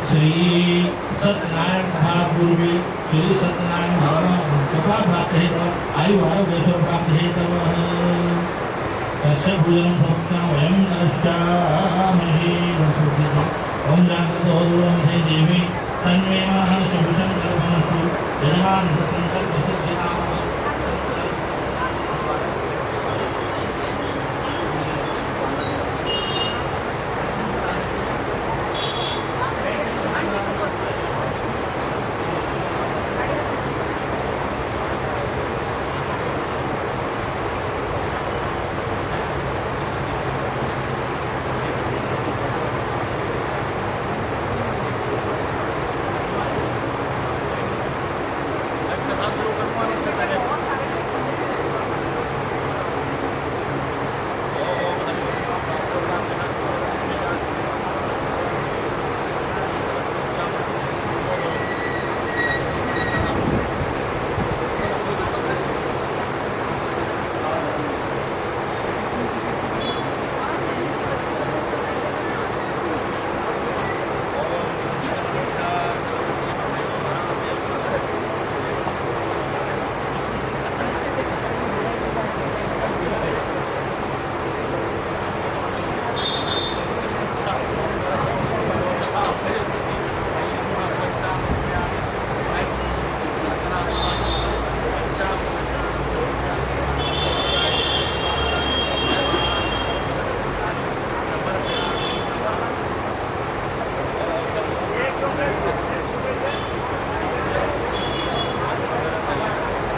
श्री सत्यनारायण महागुरुवे श्री सत्यनारायण भगवान कृपा प्राप्त है आयु आरोग्य प्राप्त है तब तस्य भोजनं समर्पयामः वयं नश्यामहे ओम जानतो दूरं हे देवी तन्मे मनः शुभसंकल्पमस्तु यजमान संकल्प सिद्धिः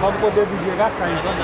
सबको दे दीजिएगा कहीं पर।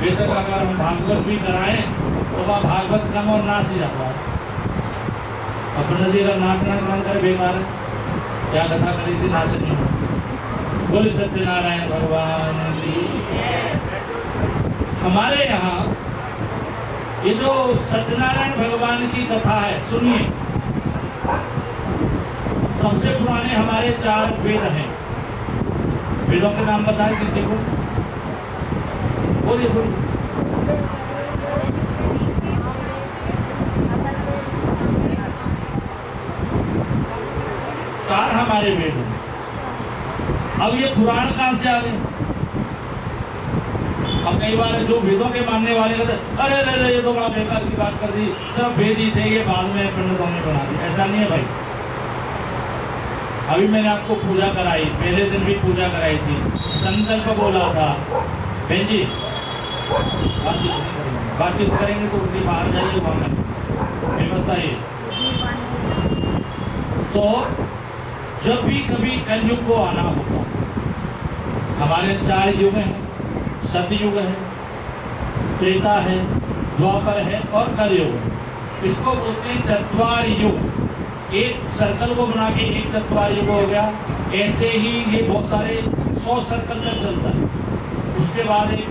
बेशक अगर हम भागवत भी कराएं तो वह भागवत कम और नाच ही जाता है। अपने नदी अगर नाचना ग्रहण करे बेकार है। क्या कथा करी थी नाचनी बोले सत्यनारायण भगवान की। हमारे यहाँ ये जो सत्यनारायण भगवान की कथा है सुनिए। सबसे पुराने हमारे 4 वेद हैं। वेदों के नाम बताएं किसी को, बोलिए बोलिए। चार हमारे वेद हैं। अब ये पुराण कहां से आ गए? अब कई बार जो वेदों के मानने वाले कहते अरे अरे अरे ये तो बड़ा बेकार की बात कर दी, सिर्फ वेद ही थे, ये बाद में पंडितों ने बना दी। ऐसा नहीं है भाई। अभी मैंने आपको पूजा कराई, पहले दिन भी पूजा कराई थी, संकल्प बोला था। बहन जी बातचीत करेंगे तो उनके बाहर जाइए, वहां व्यवस्था ये। तो जब भी कभी कलयुग को आना होगा, हमारे 4 युग हैं, सतयुग है, त्रेता है, द्वापर है और कलयुग। इसको बोलते हैं चत्वार युग। एक सर्कल को बना के एक चत्वार युग हो गया। ऐसे ही ये बहुत सारे 100 सर्कल तक चलता है। उसके बाद एक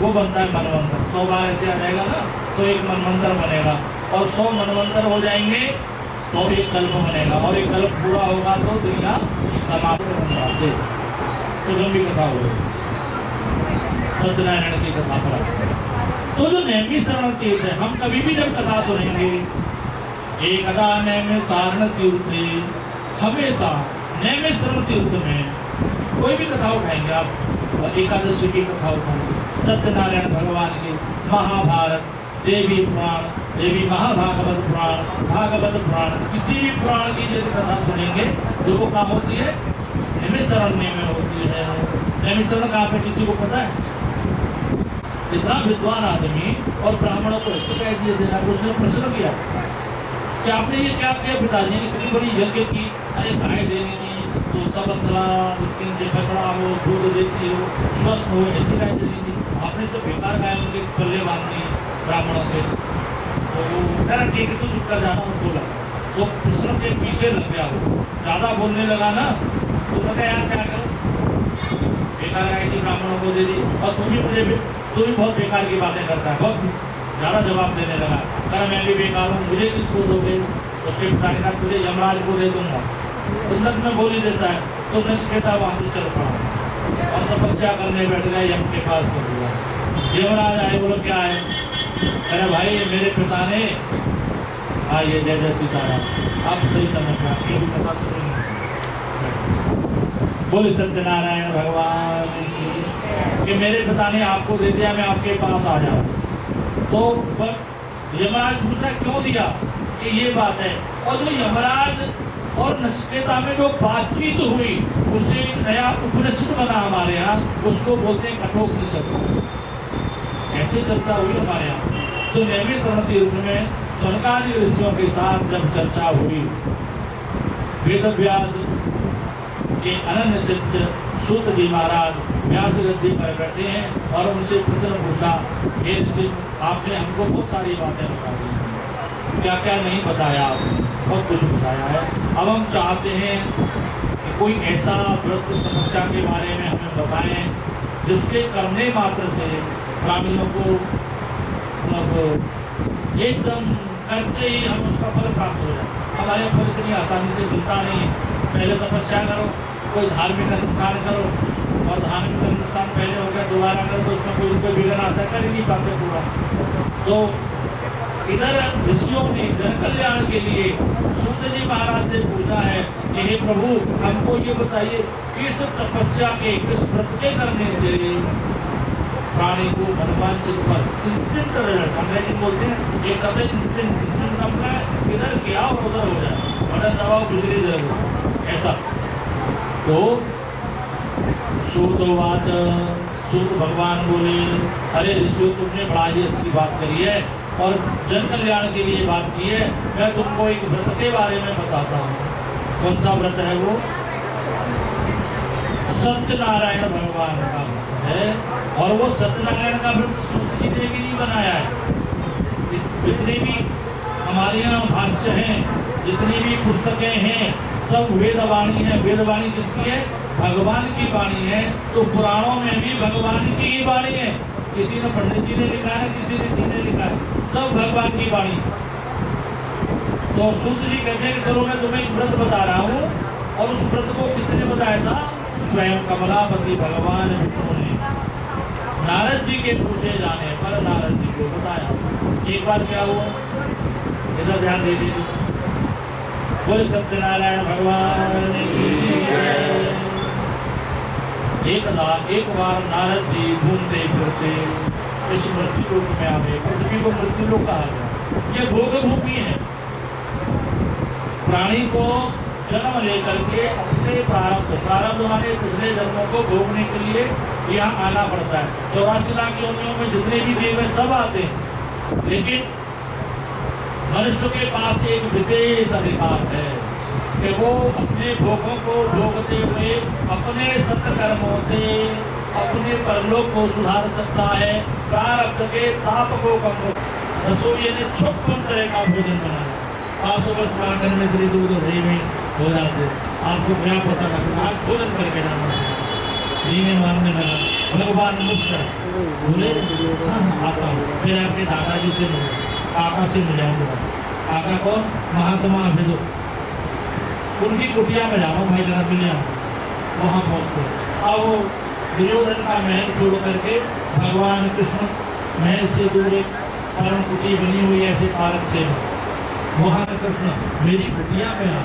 वो बनता है मनवंतर। 100 बार ऐसे आ जाएगा ना तो एक मनवंतर बनेगा, और 100 मनवंतर हो जाएंगे तो एक कल्प बनेगा, और एक कल्प पूरा होगा तो दुनिया समाप्त से। तो लंबी कथा हो गई, सत्यनारायण की कथा पर। तो जो नैमिषारण्य तीर्थ है, हम कभी भी जब कथा सुनेंगे, एकदा नैमिषारण्य तीर्थे, हमेशा नैमिषारण्य तीर्थ में कोई भी कथा उठाएंगे आप, एकादशी की कथा उठाएंगे, सत्यनारायण भगवान की, महाभारत, देवी पुराण, देवी महाभागवत पुराण, भागवत पुराण, किसी भी पुराण की यदि कथा सुनेंगे तो वो कहाँ होती है? नैमिषारण्य में होती है। नैमिषारण्य कहाँ पे किसी को पता है? इतना विद्वान आदमी और ब्राह्मणों को ऐसे कह दिए देना कि उसने प्रश्न किया कि आपने ये क्या किया पिताजी, इतनी बड़ी यज्ञ की, अरे गाय देनी थी तो सब इसके नीचे कचड़ा हो, दूध देती हो, स्वस्थ हो, ऐसी गाय देनी थी, आपने सब बेकार गाय उनके पल्ले बांध दी ब्राह्मणों के। तो कह रहा ठीक है, तू चुप कर जाना, उनको लगा वो प्रश्न के पीछे लग गया, वो ज़्यादा बोलने लगा ना, तो लगा यार क्या करो, बेकार गाय थी ब्राह्मणों को दे दी, और तू भी बहुत बेकार की बातें करता है, बहुत ज़्यादा जवाब देने लगा। कर मैं भी बेकार हूँ, मुझे किसको दोगे? उसके पिता ने कहा तुझे यमराज को दे दूंगा। कुंदक में बोली देता है, तो नचिकेता वहाँ से चल पड़ा और तपस्या करने बैठ गया, यम के पास पहुँच गया। यमराज आए, बोलो क्या है? अरे भाई मेरे पिता ने, आइए जय जय सीताराम, आप सही समझ में आपकी भी कथा सुनेंगे। बोले सत्यनारायण भगवान कि मेरे पिता ने आपको दे दिया, मैं आपके पास आ जाऊँ। तो यमराज पूछता है क्यों दिया, कि ये बात है। और जो यमराज और नचिकेता में जो बातचीत हुई, उससे एक नया उपनिषद बना हमारे यहाँ, उसको बोलते हैं कठोपनिषद। ऐसे चर्चा हुई हमारे यहाँ। तो नैमिषारण्य तीर्थ में सनकादि ऋषियों के साथ जब चर्चा हुई, वेद व्यास के अनन्य शिष्य सूत जी महाराज व्यास गद्दी पर बैठे हैं और उनसे प्रश्न पूछा, हे ऋषि आपने हमको बहुत सारी बातें बता दी, क्या क्या नहीं बताया, आपने बहुत कुछ बताया है। अब हम चाहते हैं कि कोई ऐसा व्रत तपस्या के बारे में हमें बताएं जिसके करने मात्र से ब्राह्मणों को मतलब एकदम करते ही हम उसका फल प्राप्त हो जाए। हमारे फल इतनी आसानी से मिलता नहीं है। पहले तपस्या करो, कोई धार्मिक अनुष्ठान करो, और धार्मिक अनुष्ठान पहले हो गया, दोबारा करो तो उसमें कोई विघ्न आता है, कर ही नहीं पाते पूरा। तो इधर ऋषियों ने जन कल्याण के लिए सूत जी महाराज से पूछा है कि हे प्रभु हमको ये बताइए, किस तपस्या के, किस व्रत के करने से प्राणी को मनोवांछित फल, इंस्टेंट रिजल्ट अंग्रेजी बोलते हैं, एक शब्द इंस्टेंट, इंस्टेंट का मतलब है इधर किया और उधर हो जाए, बटन दबाओ बिजली जल ऐसा। तो सूतवाच, सूत भगवान बोले, अरे ऋषियों तुमने बड़ा ही अच्छी बात करी है और जन कल्याण के लिए बात की है। मैं तुमको एक व्रत के बारे में बताता हूँ। कौन सा व्रत है वो? सत्यनारायण भगवान का व्रत है। और वो सत्यनारायण का व्रत सूत जी ने भी नहीं बनाया है। इस जितने भी हमारे यहाँ भाष्य हैं, जितनी भी पुस्तकें हैं, सब वेदवाणी है। वेदवाणी किसकी है? भगवान की वाणी है। तो पुराणों में भी भगवान की ही वाणी है। किसी ने पंडित जी ने लिखा है, किसी ऋषि ने लिखा है, सब भगवान की वाणी। तो सूत जी कहते हैं कि चलो मैं तुम्हें एक व्रत बता रहा हूँ। और उस व्रत को किसने बताया था? स्वयं कमलापति भगवान विष्णु ने नारद जी के पूछे जाने पर नारद जी को बताया। एक बार क्या हुआ, इधर ध्यान दे दीजिए। बोले सत्यनारायण भगवान की जय। एक बार नारद जी घूमते फिरते इस मृत्यु लोक में आ गए। पृथ्वी को मृत्यु लोक कहा गया। ये भोग भूमि है। प्राणी को जन्म लेकर के अपने प्रारब्ध वाले पिछले जन्मों को भोगने के लिए यहाँ आना पड़ता है। 84 लाख योनियों में जितने भी जीव हैं सब आते हैं, लेकिन मनुष्य के पास एक विशेष अधिकार है कि वो अपने भोगों को भोगते हुए अपने सत्कर्मों से अपने परलोक को सुधार सकता है, प्रारब्ध के ताप को कम कर। रसोई ने 56 तरह का भोजन बनाया। आपको बस माखन में श्री दूध दही में हो जाते, आपको क्या पता रखना, आज भोजन करके जाना है। जीने मानने लगा। भगवान मुस्कुराए, बोले हाँ आता हूँ। फिर आपके दादाजी से मिले, काका से मिलाऊंगा। काका कौन? महात्मा अभिदो। उनकी कुटिया में जाऊँ भाई, जरा मिले वहाँ पहुँचते। अब दुर्योधन का महल छोड़ करके भगवान कृष्ण महल से दूर एक पर्ण कुटी बनी हुई ऐसे पार्क से, वहाँ कृष्ण मेरी कुटिया में आ।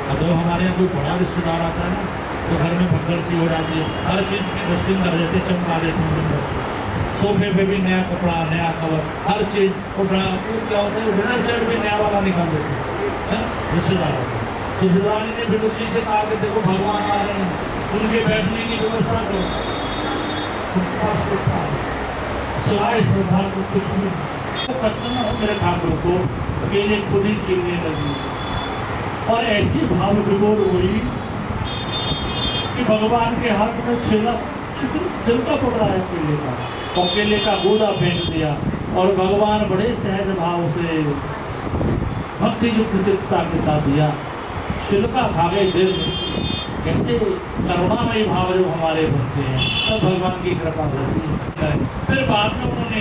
अब तो हमारे यहाँ कोई बड़ा रिश्तेदार आता है ना, तो घर में भगदड़ सी हो जाती है, हर चीज़ की डस्टिंग कर देते, चमका देते हैं। सोफे पे भी नया कपड़ा, नया कवर, हर चीज़। क्या होता है, डिनर सेट भी नया वाला निकाल देते हैं रिश्तेदार। तो दुर्रानी ने विदुर जी से कहा कि देखो भगवान आ रहे हैं, उनके बैठने की व्यवस्था करो। उनके पास कुछ था सिवाय श्रद्धा को कुछ भी तो कष्ट न हो मेरे ठाकुर को, केले खुद ही छीनने लगी। और ऐसी भाव विभोर हुई कि भगवान के हाथ में छिलका पड़ रहा है केले का, और केले का गूदा फेंक दिया। और भगवान बड़े सहज भाव से भक्ति युक्त चित्तता के साथ दिया, छिलका खा गए दिल में। ऐसे करुणामयी भाव जो हमारे बनते हैं, तब भगवान की कृपा होती है। फिर बाद में उन्होंने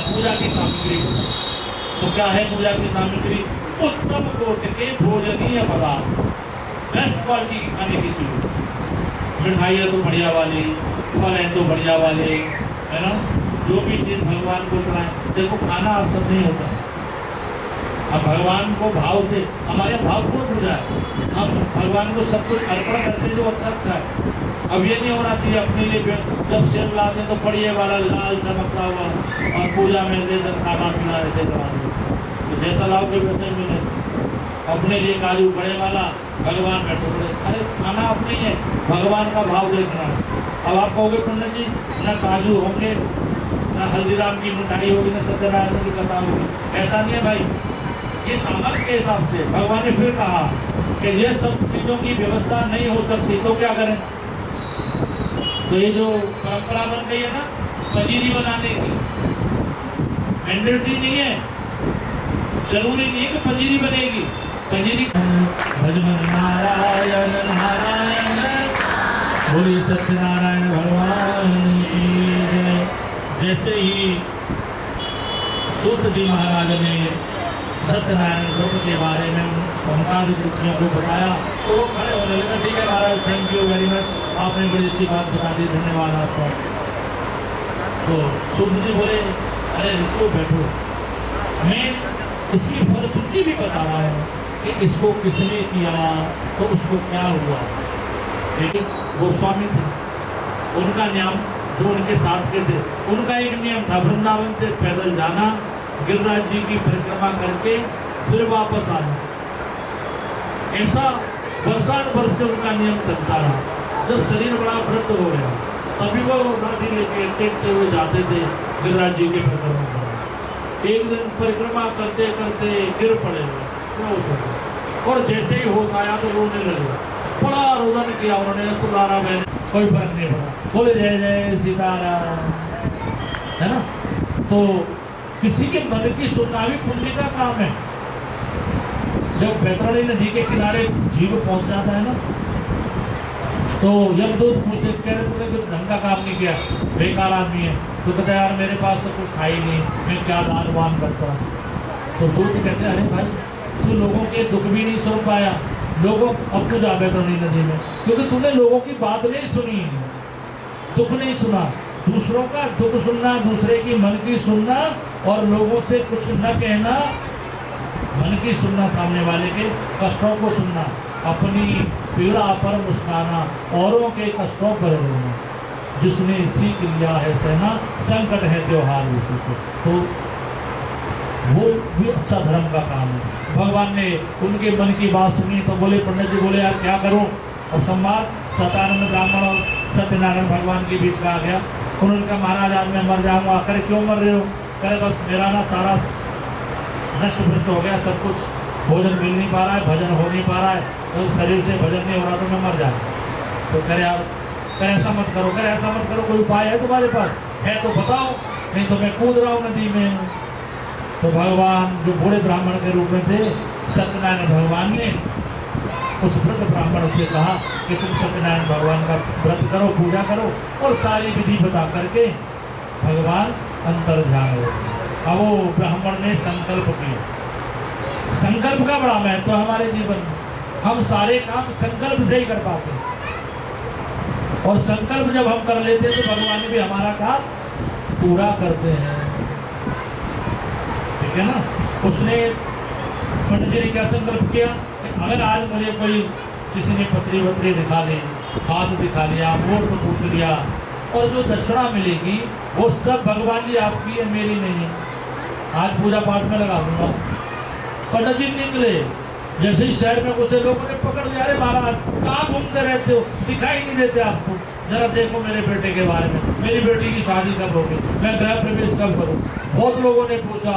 पूजा की सामग्री बनाई। तो क्या है पूजा की सामग्री? उत्तम कोटि के भोजनीय पदार्थ, बेस्ट क्वालिटी की खाने की चीज़। मिठाई है तो बढ़िया वाली, फल है तो बढ़िया वाले, है ना। जो भी चीज़ भगवान को चढ़ाएं। देखो खाना सब नहीं होता। अब भगवान को भाव से, हमारे भाव को जुड़ जाए, हम भगवान को सब कुछ अर्पण करते हैं जो अच्छा है। अब ये नहीं होना चाहिए अपने लिए जब सेब लाते हैं तो बढ़िया वाला लाल चमकता हुआ, और पूजा में ले जब खाना पीना ऐसे करा दो, तो जैसा लाओगे वैसे ही मिले। अपने लिए काजू बड़े वाला, भगवान में टुकड़े। अरे खाना अपने ही है, भगवान का भाव देखना है। अब आप कहोगे पंडित जी न काजू होंगे, न हल्दीराम की मिठाई होगी, न सत्यनारायण की कथा होगी। ऐसा नहीं है भाई, ये सामर्थ्य के हिसाब से। भगवान ने फिर कहा कि ये सब चीज़ों की व्यवस्था नहीं हो सकती तो क्या करें। तो ये जो परंपरा बन गई है ना पंजीरी बनाने की, मैंडेटरी नहीं है, जरूरी नहीं है कि पंजीरी बनेगी। पंजीरी भजन नारायण नारायण बोलिए सत्यनारायण भगवान की जय। जैसे ही सूत जी महाराज ने सत्यनारायण व्रत के बारे में समकालिक ऋषियों को बताया तो वो खड़े होने लगे। ठीक है महाराज, थैंक यू वेरी मच, आपने बड़ी अच्छी बात बता दी, धन्यवाद आपका। तो सूत जी बोले अरे ऋषियों बैठो, मैं इसकी फलश्रुति भी बता रहा हूँ कि इसको किसने किया तो उसको क्या हुआ। लेकिन गोस्वामी थे, उनका नियम जो उनके साथ के थे, उनका एक नियम था वृंदावन से पैदल जाना, गिरिराज जी की परिक्रमा करके फिर वापस आना। ऐसा वर्ष से उनका नियम चलता रहा। जब शरीर बड़ा वृद्ध हो गया तभी वो लाठी लेके टेकते हुए जाते थे गिरिराज जी के परिक्रमा करने। एक दिन परिक्रमा करते करते गिर पड़े और जैसे ही होश आया तो रोने लगे। बड़ा रोदन किया उन्होंने, सुधारा मैंने, कोई फर्क नहीं पड़ा। बोले जय जय सीताराम, है ना। तो किसी के मन की सुनना भी पुण्य का काम है। जब बैतरणी नदी के किनारे जीव पहुंच जाता है ना, तो यमदूत पूछते कह रहे तुमने कुछ ढंग का काम नहीं किया, बेकार आदमी है। तो कहते यार मेरे पास तो कुछ था ही नहीं, मैं क्या दान वान करता। तो दूत कहते अरे भाई तू लोगों के दुख भी नहीं सुन पाया, लोगों अब तू जा बैतरणी नदी में, क्योंकि तूने लोगों की बात नहीं सुनी, दुख नहीं सुना। दूसरों का दुख सुनना, दूसरे की मन की सुनना और लोगों से कुछ न कहना, मन की सुनना, सामने वाले के कष्टों को सुनना, अपनी पीड़ा पर मुस्काना, औरों के कष्टों पर रोना। जिसने सीख लिया है सहना, संकट है त्योहार उसी को। तो वो भी अच्छा धर्म का काम है। भगवान ने उनके मन की बात सुनी तो बोले, पंडित जी बोले यार क्या करूं। और संवाद सतानंद ब्राह्मण और सत्यनारायण भगवान के बीच का आ गया। उन्होंने कहा महाराज आज मैं मर जाऊंगा। करे क्यों मर रहे हो? करे बस मेरा ना सारा नष्ट भ्रष्ट हो गया, सब कुछ, भोजन मिल नहीं पा रहा है, भजन हो नहीं पा रहा है, तो शरीर से भजन नहीं हो रहा, तो मैं मर जाऊंगा। तो करे यार, करे ऐसा मत करो, करे ऐसा मत करो, कोई उपाय है तुम्हारे पास? है तो बताओ, नहीं तो मैं कूद रहा हूँ नदी में। तो भगवान जो बूढ़े ब्राह्मण के रूप में थे, सत्यनारायण भगवान ने उस वृद्ध ब्राह्मण से कहा कि तुम सत्यनारायण भगवान का व्रत करो, पूजा करो, और सारी विधि बता करके भगवान अंतर ध्यान हो। अब वो ब्राह्मण ने संकल्प किया। संकल्प का बड़ा महत्व है हमारे जीवन में। हम सारे काम संकल्प से ही कर पाते हैं, और संकल्प जब हम कर लेते हैं तो भगवान भी हमारा काम पूरा करते हैं, ठीक है ना। उसने, पंडित जी ने क्या संकल्प किया कि अगर आज मुझे कोई किसी ने पत्री वत्री दिखा ली, हाथ दिखा लिया, मुहूर्त पूछ लिया, और जो दक्षिणा मिलेगी वो सब भगवान जी आपकी है, मेरी नहीं है, आज पूजा पाठ में लगा दूंगा। पंडित जी निकले, जैसे ही शहर में घुसे लोगों ने पकड़ लिया, अरे महाराज कहाँ घूमते रहते हो, दिखाई नहीं देते आप तो, जरा देखो मेरे बेटे के बारे में, मेरी बेटी की शादी कब होगी, मैं गृह प्रवेश कब करूँ। बहुत लोगों ने पूछा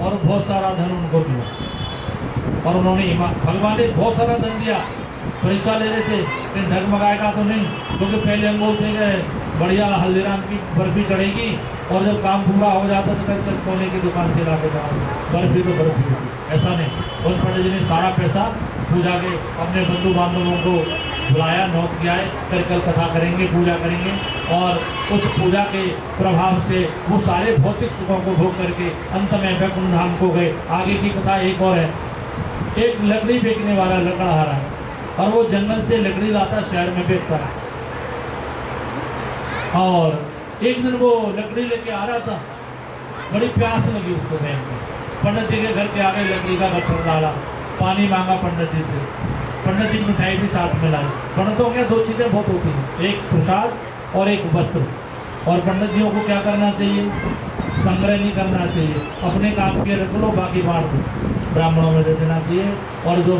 और बहुत सारा धन उनको मिला, और उन्होंने भगवान ने बहुत सारा धन दिया। परीक्षा ले रहे थे लेकिन ढगमगाएगा तो नहीं, क्योंकि पहले हम बोलते गए बढ़िया हल्दीराम की बर्फी चढ़ेगी, और जब काम पूरा हो जाता तो कैसे सोने की दुकान से ला के बर्फी तो बर्फी, ऐसा नहीं। और पंडित जी ने सारा पैसा पूजा के अपने बंधु बांधवों को बुलाया, नौत किया है, कर कल कथा करेंगे, पूजा करेंगे, और उस पूजा के प्रभाव से वो सारे भौतिक सुखों को भोग करके अंत में वैकुंठ धाम को गए। आगे की कथा एक और है। एक लकड़ी बेचने वाला लकड़हारा है, और वो जंगल से लकड़ी लाता शहर में बेचता है, और एक दिन वो लकड़ी लेके आ रहा था, बड़ी प्यास लगी उसको भयंकर। पंडित जी के घर के आगे लकड़ी का गट्ठर डाला, पानी मांगा पंडित जी से, पंडित जी मिठाई भी साथ में लाई। पंडितों के दो चीज़ें बहुत होती हैं, एक प्रसाद और एक वस्त्र। और पंडित जियों को क्या करना चाहिए? संग्रह नहीं करना चाहिए, अपने काम के रख लो, बाकी बांट दो, ब्राह्मणों में दे देना चाहिए, और जो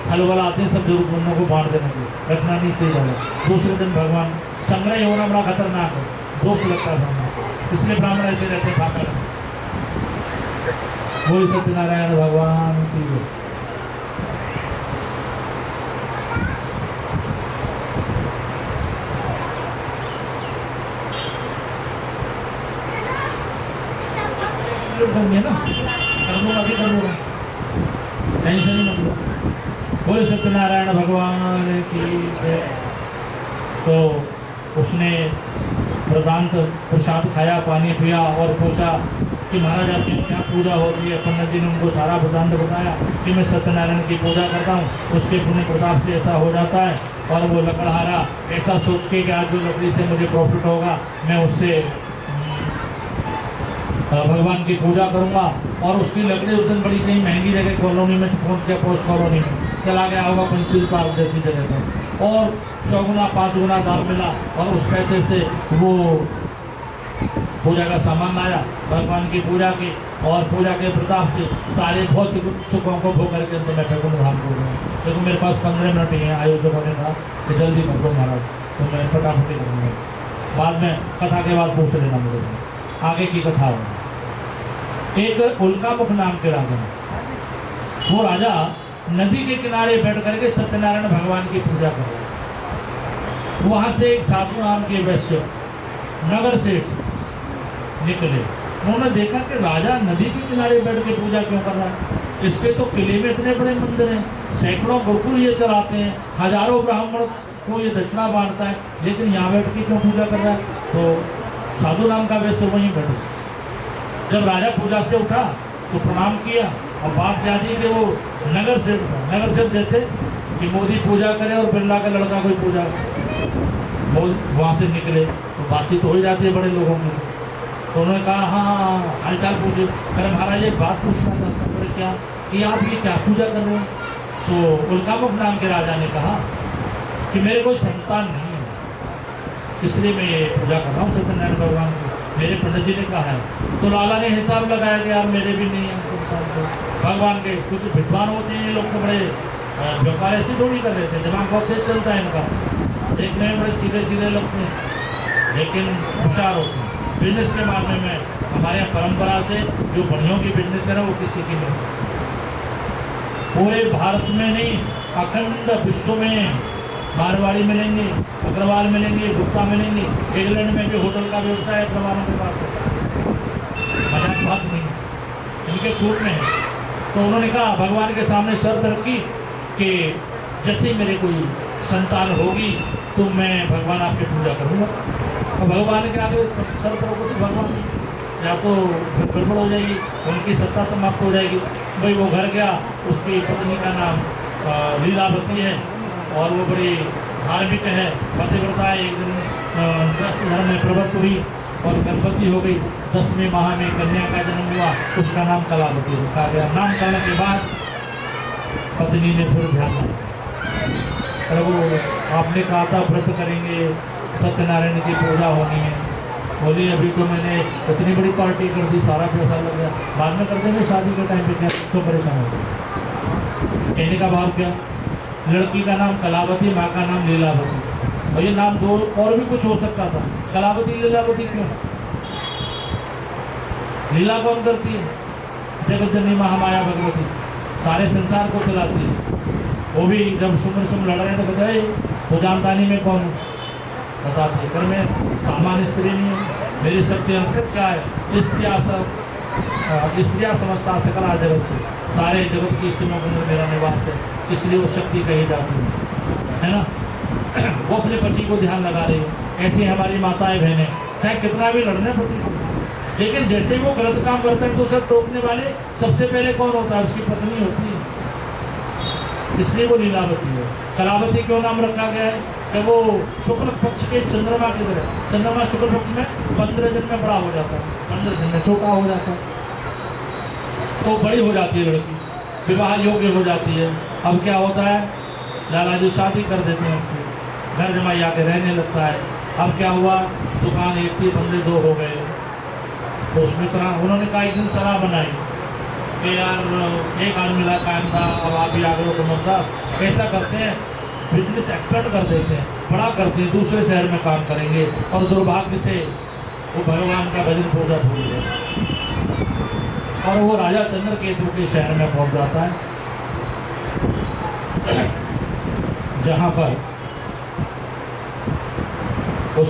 फल वाला आते हैं सब जरूरतमंदों को बांट देना चाहिए, रखना नहीं चाहिए ज़्यादा। दूसरे दिन भगवान, संग्रह होना बड़ा खतरनाक है, दोष लगता है ब्राह्मण को, इसलिए ब्राह्मण ऐसे रहते हैं फाका। बोली सत्यनारायण भगवान की। समझे ना, कर लूँगा, अभी कर लूँगा, टेंशन ही मत लो। बोले सत्यनारायण भगवान की जय। तो उसने प्रदान प्रसाद खाया, पानी पिया, और पूछा कि महाराज आपकी क्या पूजा होती है। पंडित जी ने उनको सारा वृतांत बताया कि मैं सत्यनारायण की पूजा करता हूँ, उसके पुण्य प्रताप से ऐसा हो जाता है। और वो लकड़हारा ऐसा सोच के कि आज जो लकड़ी से मुझे प्रॉफिट होगा मैं उससे भगवान की पूजा करूंगा। और उसकी लकड़ी उस दिन बड़ी कहीं महंगी जगह कॉलोनी में पहुंच गया, पोस्ट कॉलोनी में चला गया होगा, पंचशील पार्क जैसी जगह पर, और 4 गुना 5 गुना दाम मिला, और उस पैसे से वो पूजा का सामान लाया, भगवान की पूजा की, और पूजा के प्रताप से सारे भौतिक सुखों को भोग करके अंत में वैकुंठ धाम को गया। लेकिन मेरे पास 15 मिनट ही है, आयोजकों ने कहा कि जल्दी कर दो महाराज, तो मैं फटाफट ही करूँगा, बाद में कथा के बाद पूछ लेना मुझे से। आगे की कथा हो। एक उल्कामुख नाम के राजा, वो राजा नदी के किनारे बैठ करके सत्यनारायण भगवान की पूजा कर रहे। वहाँ से एक साधु नाम के वैश्य नगर से निकले। उन्होंने देखा कि राजा नदी के किनारे बैठ के पूजा क्यों कर रहा है, इसके तो किले में इतने बड़े मंदिर हैं, सैकड़ों गुरुकुल ये चलाते हैं, हजारों ब्राह्मण को ये दक्षिणा बांटता है, लेकिन यहाँ बैठ के क्यों पूजा कर रहा है। तो साधु नाम का वैश्य वहीं बैठे। जब राजा पूजा से उठा तो प्रणाम किया, और बात क्या थी कि वो नगर सेठ था। नगर सेठ जैसे कि मोदी पूजा करे और बिरला का लड़का कोई पूजा वहाँ से निकले तो बातचीत हो ही जाती है बड़े लोगों की। तो उन्होंने कहा हाँ हालचाल पूछे। अरे महाराज एक बात पूछना चाहता हूँ। बोले क्या? कि आप ये क्या पूजा कर रहे हो? तो उल्कामुख नाम के राजा ने कहा कि मेरे कोई संतान नहीं है, इसलिए मैं ये पूजा कर रहा हूँ सत्यनारायण भगवान की। मेरे पंडित जी ने कहा है। तो लाला ने हिसाब लगाया कि यार मेरे भी नहीं है संतान तो भगवान के, क्योंकि विद्वान होते हैं ये लोग तो बड़े व्यापार ऐसे थोड़ी कर रहे थे, दिमाग बहुत तेज चलता है इनका, देखने में बड़े सीधे सीधे लगते हैं लेकिन होशियार होते हैं। बिजनेस के मामले में हमारे यहाँ परंपरा से जो बढ़ियों की बिजनेस है ना वो किसी की नहीं, पूरे भारत में नहीं अखंड विश्व में मारवाड़ी मिलेंगे, अग्रवाल मिलेंगे, गुप्ता मिलेंगे। इंग्लैंड में भी होटल का व्यवसाय अग्रवालों के पास है, मजाक बात नहीं, इनके खून में है। तो उन्होंने कहा भगवान के सामने शर्त रखी कि जैसे ही मेरे कोई संतान होगी तो मैं भगवान आपकी पूजा करूँगा। और भगवान के आगे शर्त रखो तो भगवान या तो गड़बड़ हो जाएगी, उनकी सत्ता समाप्त हो जाएगी। भाई वो घर गया, उसकी पत्नी का नाम लीलावती है और वो बड़ी धार्मिक है, पतिव्रता है। एक दिन गृहस्थ धर्म में प्रवृत्त हुई और गर्भवती हो गई। 10वें माह में कन्या का जन्म हुआ, उसका नाम कलावती रखा गया। नामकरण के बाद पत्नी ने फिर ध्यान रखा, प्रभु आपने कहा था व्रत करेंगे, सत्यनारायण की पूजा होनी है। बोली अभी तो मैंने इतनी बड़ी पार्टी कर दी, सारा पैसा लग गया, बाद में कर देंगे शादी के टाइम पे, क्या तो परेशान हो गए। कहने का भाव क्या? लड़की का नाम कलावती, माँ का नाम लीलावती, और ये नाम दो और भी कुछ हो सकता था, कलावती लीलावती क्यों? लीला कौन करती है? जगत जननी महामाया भगवती, सारे संसार को चलाती है। वो भी जब सुम लड़ रहे हैं तो बताए वो जानतानी में कौन हूँ, बताते कर मैं सामान्य स्त्री नहीं हूँ, मेरी शक्ति अंतर क्या है? स्त्रियाँ समझता सकला जगत से, सारे जगत की स्त्रियों के अंदर मेरा निवास है, इसलिए वो शक्ति कही जाती है ना। वो अपने पति को ध्यान लगा रही है। ऐसे हमारी माताएं बहनें चाहे कितना भी लड़ने पति से, लेकिन जैसे ही वो गलत काम करते हैं तो सब टोकने वाले सबसे पहले कौन होता है? उसकी पत्नी होती है, इसलिए वो लीलावती है। कलावती क्यों नाम रखा गया है? कि वो शुक्ल पक्ष के चंद्रमा की तरह, चंद्रमा शुक्ल पक्ष में 15 दिन में बड़ा हो जाता है, 15 दिन में छोटा हो जाता है, तो बड़ी हो जाती है लड़की, विवाह योग्य हो जाती है। अब क्या होता है? लाला जी शादी कर देते हैं, उसकी घर जमाई आके रहने लगता है। अब क्या हुआ? दुकान एक थी, बंदे 2 हो गए, तो उसमें तरह उन्होंने कहा एक दिन सलाह बनाई कि यार एक आदमी ला कायम था, अब आप भी आ गए हो कुमार साहब, ऐसा करते हैं बिजनेस एक्सपेंड कर देते हैं, बड़ा करते हैं, दूसरे शहर में काम करेंगे। और दुर्भाग्य से वो भगवान का भजन पूजा भूल गए और वो राजा चंद्रकेतु के शहर में पहुंच जाता है, जहाँ पर वो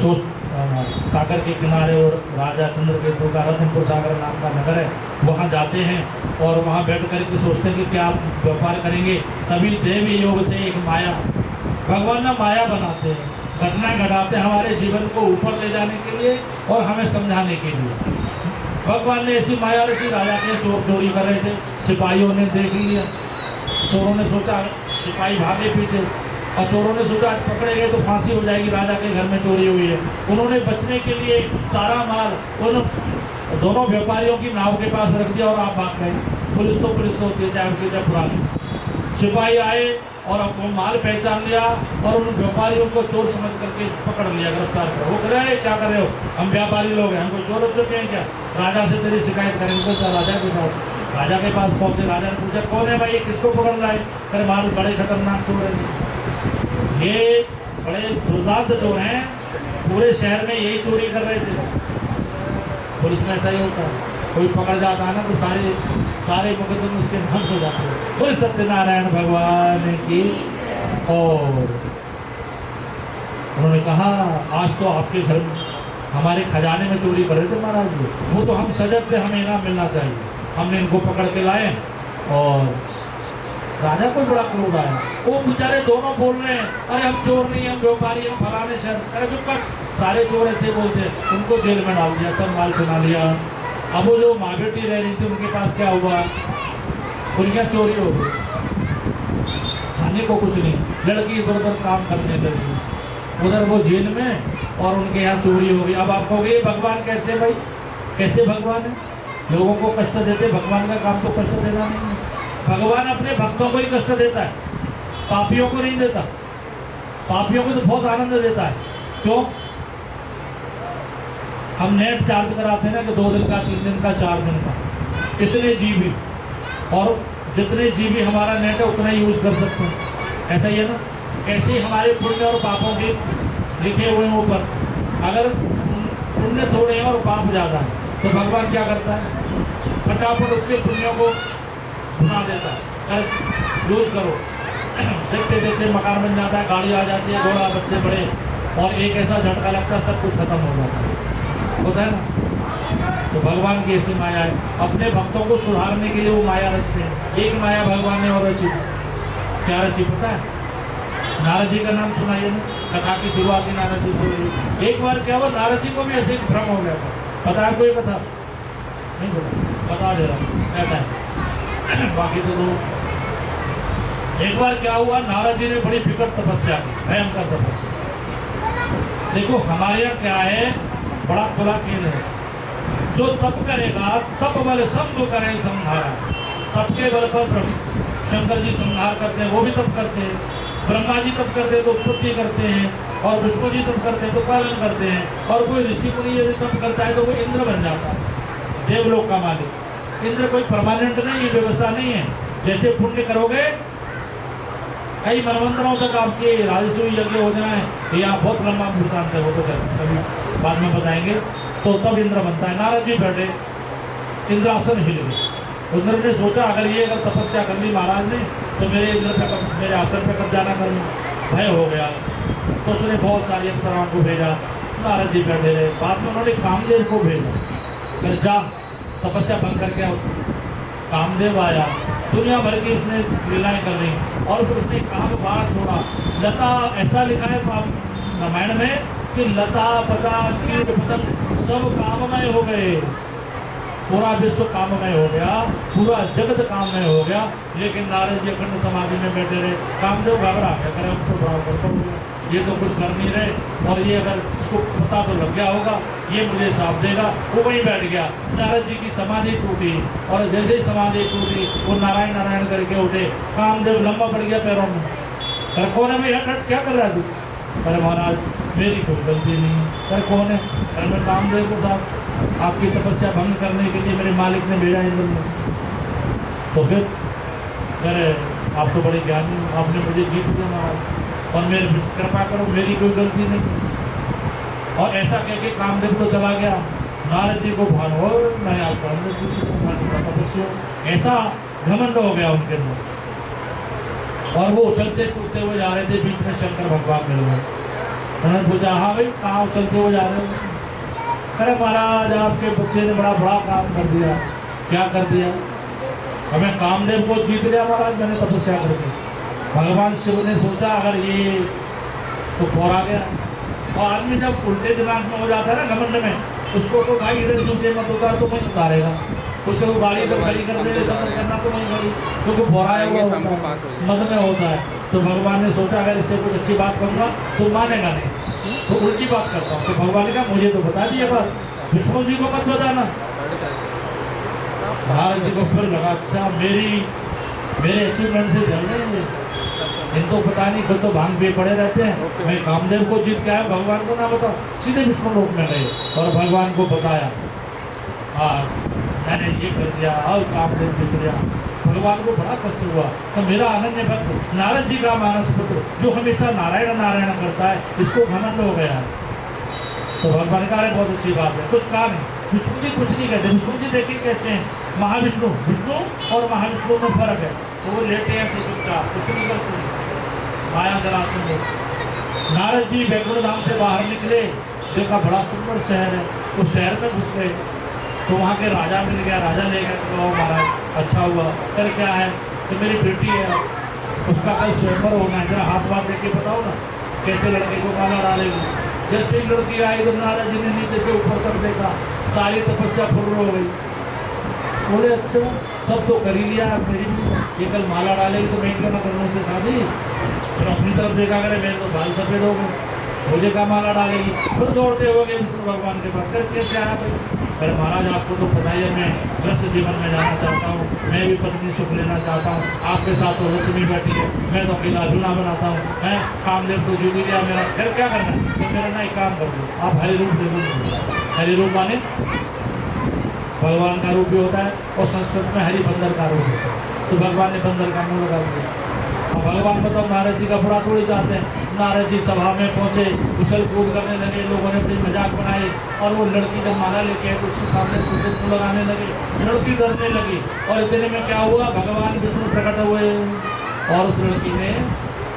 सागर के किनारे और राजा चंद्रकेतु का रत्नपुर सागर नाम का नगर है, वहाँ जाते हैं और वहाँ बैठ कर के सोचते हैं कि क्या व्यापार करेंगे। तभी देवी योग से एक माया, भगवान ना माया बनाते हैं, घटना घटाते हैं हमारे जीवन को ऊपर ले जाने के लिए और हमें समझाने के लिए। भगवान ने ऐसी माया रखी, राजा के चोर चोरी कर रहे थे, सिपाहियों ने देख लिया, चोरों ने सोचा, सिपाही भागे पीछे और चोरों ने सोचा आज पकड़े गए तो फांसी हो जाएगी, राजा के घर में चोरी हुई है। उन्होंने बचने के लिए सारा माल उन दोनों व्यापारियों की नाव के पास रख दिया और आप भाग गए। पुलिस तो पुलिस होती है, चाहे उनकी जब पुरानी। सिपाही आए और अब वो माल पहचान लिया और उन व्यापारियों को चोर समझ करके पकड़ लिया, गिरफ्तार कर। वो कह रहे हैं क्या कर रहे हो? हम व्यापारी लोग हैं, हमको चोर चुके हैं क्या? राजा से तेरी शिकायत करेंगे तो चल राजा के पास। राजा के पास पहुँचे, राजा ने पूछा कौन है भाई, ये किसको पकड़ रहा है? अरे माल बड़े खतरनाक चोर है, ये बड़े दुर्दांत चोर हैं, पूरे शहर में यही चोरी कर रहे थे। पुलिस में ऐसा ही होता है, कोई पकड़ जाता है ना तो सारे मुकदमे उसके नाम हो जाते हैं। बोले सत्यनारायण भगवान की। और उन्होंने कहा आज तो आपके घर में हमारे खजाने में चोरी कर रहे थे महाराज जी, वो तो हम सजग थे, हमें इनाम मिलना चाहिए। हमने इनको पकड़ के लाए और राजा को बड़ा क्रोध आया। वो बेचारे दोनों बोल रहे हैं अरे हम चोर नहीं, हम व्यापारी, हम फलाने शहर। अरे चुप कर, सारे चोर ऐसे बोलते हैं। उनको जेल में डाल दिया, सब माल सुना लिया। अब वो जो माँ बेटी रह रही थी उनके पास क्या हुआ? उनकी चोरी हो गई, खाने पत्नी को कुछ नहीं, लड़की इधर उधर काम करने लगी, उधर वो जेल में और उनके यहाँ चोरी हो गई। अब आप कहोगे ये भगवान कैसे भाई, कैसे भगवान है? लोगों को कष्ट देते, भगवान का काम तो कष्ट देना नहीं है। भगवान अपने भक्तों को ही कष्ट देता है, पापियों को नहीं देता। पापियों को तो बहुत आनंद देता है। क्यों? हम नेट चार्ज कराते हैं ना कि 2 दिन का, 3 दिन का, 4 दिन का, इतने जीबी, और जितने जीबी हमारा नेट है उतना ही यूज़ कर सकते हैं। ऐसा ही है ना? ऐसे ही हमारे पुण्य और पापों के लिखे हुए हैं ऊपर। अगर पुण्य थोड़े हैं और पाप ज़्यादा है तो भगवान क्या करता है? फटाफट उसके पुण्यों को बना देता है, अरे यूज़ करो। देखते देखते मकान बन जाता है, गाड़ी आ जाती है, घोड़ा, बच्चे बड़े, और एक ऐसा झटका लगता है सब कुछ खत्म हो जाता है। होता है ना? तो भगवान की ऐसी माया है, अपने भक्तों को सुधारने के लिए वो माया रचते हैं। एक माया भगवान ने और रची, क्या रची पता है? नारद जी का नाम सुनाइए ना, कथा की शुरुआत ही नारद जी से हुई। एक बार क्या हुआ, नारद जी को भी ऐसे एक भ्रम हो गया था। पता है आपको ये कथा? नहीं पता? बता दे रहा हूँ, कहता है बाकी तो लोग। एक बार क्या हुआ, नारद जी ने बड़ी विकट तपस्या की, भयंकर तपस्या। देखो हमारे यहाँ क्या है, बड़ा खुला खेल है। जो तप करेगा तप बल शंभु करे संहारा, तप के बल पर शंकर जी संहार करते हैं, वो भी तप करते हैं। ब्रह्मा जी तप करते हैं तो उत्पत्ति करते हैं, और विष्णु जी तप करते हैं तो पालन करते हैं, और कोई ऋषि मुनि यदि तप करता है तो वो इंद्र बन जाता है, देवलोक का मालिक। इंद्र कोई परमानेंट नहीं है, व्यवस्था नहीं है। जैसे पुण्य करोगे, कई मनवंतरों तक आपके राजस्व यज्ञ हो जाए, या बहुत लंबा वृतांत है, वो तो कभी बाद में बताएंगे, तो तब इंद्र बनता है। नारद जी बैठे, इंद्रासन हिल गए। इंद्र ने सोचा अगर तपस्या कर ली महाराज ने तो मेरे आसन पे कब्जा ना कर लूँ, भय हो गया। तो उसने बहुत सारी अप्सराओं को भेजा, नारद जी बैठे रहे। बाद में उन्होंने कामदेव को भेजा, फिर जा तपस्या बंद करके आ। उसको कामदेव आया, दुनिया भर की उसने लीलाएं कर रही, और फिर उसने काम बाण छोड़ा। लता, ऐसा लिखा है रामायण में कि लता पता कीट पतंग सब काममय हो गए, पूरा विश्व काममय हो गया, पूरा जगत काममय हो गया। लेकिन नारद जी अखंड समाधि में बैठे रहे। कामदेव घबरा गया, करे अब तो बड़ा गड़बड़ हो गया, ये तो कुछ कर नहीं रहे, और ये अगर इसको पता तो लग गया होगा, ये मुझे साफ देगा। वो वहीं बैठ गया। नारद जी की समाधि टूटी, और जैसे ही समाधि टूटी वो नारायण नारायण करके उठे। कामदेव लंबा पड़ गया पैरों में। अरे कौन है भैया, क्या कर रहा है तू? अरे महाराज मेरी कोई गलती नहीं। अरे कौन है? अरे मैं कामदेव को साहब, आपकी तपस्या भंग करने के लिए मेरे मालिक ने भेजा इंद्र ने। तो फिर अरे आप तो बड़े ज्ञानी, आपने मुझे जीत दिया महाराज, और मेरे कृपा करो, मेरी कोई गलती नहीं। और ऐसा कह के कामदेव तो चला गया। नारद जी को भान हो, मैं आज कामदेव जी की तपस्या, ऐसा घमंड हो गया उनके अंदर। और वो उछलते कूदते हुए जा रहे थे, बीच में शंकर भगवान मिल गए। उन्होंने पूछा, हाँ भाई कहाँ उछलते हुए जा रहे हो? अरे महाराज आपके बच्चे ने बड़ा काम कर दिया। क्या कर दिया? हमें कामदेव को जीत लिया महाराज, मैंने तपस्या कर दी। भगवान शिव ने सोचा अगर ये तो बोरा गया। और आदमी जब उल्टे दिमाग में हो जाता है ना घमंड में, उसको तो भाई इधर जूते मत उतार तो वहीं उतारेगा, उससे वो गाड़ी इधर खड़ी कर दे, इधर करना तो वहीं खड़ी, क्योंकि बोरा हुआ मद में होता है। तो भगवान ने सोचा अगर इससे कुछ अच्छी बात करूँगा तो मानेगा नहीं, तो उल्टी बात करता हूँ। तो भगवान ने कहा मुझे तो बता दिए बात, विष्णु जी को मत बताना। नारद जी को फिर लगा अच्छा मेरे अचीवमेंट से चल रहे हैं, इनको पता नहीं, खुद तो भांग पे पड़े रहते हैं। मैं कामदेव को जीत के आया, भगवान को ना बताओ। सीधे विष्णु लोक में गए और भगवान को बताया, हाँ मैंने ये कर दिया, और कामदेव जीत गया। भगवान को बड़ा कष्ट हुआ। तो मेरा अनन्य भक्त नारद जी का मानस पुत्र जो हमेशा नारायण नारायण करता है, इसको घमंड हो गया। तो भगवान का अरे बहुत अच्छी बात है, कुछ कहा नहीं। विष्णु जी कुछ नहीं कहते। विष्णु जी देखिए कैसे हैं, महाविष्णु, विष्णु और महाविष्णु में फर्क है। तो वो लेटे हैं ऐसे चुपचाप, कुछ नहीं करते, माया जलाते हैं। नारद जी बैकुंठ धाम से बाहर निकले, देखा बड़ा सुंदर शहर है। उस शहर में घुस गए तो वहाँ के राजा मिल गया, राजा ले गया। तो महाराज अच्छा हुआ, कर क्या है? तो मेरी बेटी है, उसका कल स्वयंवर होना है, जरा हाथ बात देख के बताओ ना कैसे लड़के को गाना डालेगी। जैसे ही लड़की आई तो नारद जी ने नीचे से ऊपर तक देखा, सारी तपस्या फुर्र हो गई। बोले अच्छा सब तो कर ही लिया, मेरी भी ये कल माला डालेगी तो मैं क्यों ना करूँ उससे शादी। फिर अपनी तरफ देखा करे, मेरे तो बाल सफेद हो गए, मुझे क्या माला डालेगी। फिर दौड़ते हो गए विष्णु भगवान के पास, कर कैसे आया भाई। अरे महाराज आपको तो पता ही है मैं ग्रस्त जीवन में जाना चाहता हूँ, मैं भी पत्नी सुख लेना चाहता हूँ, आपके साथ तो लक्ष्मी बैठी है, मैं तो अकेला झूला बनाता हूँ, हैं कामदेव तो जीती गया मेरा, फिर क्या करना है। तो मेरा ना एक काम कर दो, आप हरि रूप दे दो। हरि रूप माने भगवान का रूप भी होता है, और संस्कृत में हरि बंदर का रूप होता है। तो भगवान ने बंदर का मुँह लगा दिया। अब भगवान बताओ नारद जी का बुरा थोड़ी चाहते हैं। नारद जी सभा में पहुंचे, उछल कूद करने लगे, लोगों ने बड़ी मजाक बनाई, और वो लड़की जब माला लेके आए तो उसके सामने से सिर को लगाने लगे, लड़की डरने लगी। और इतने में क्या हुआ, भगवान विष्णु प्रकट हुए और उस लड़की ने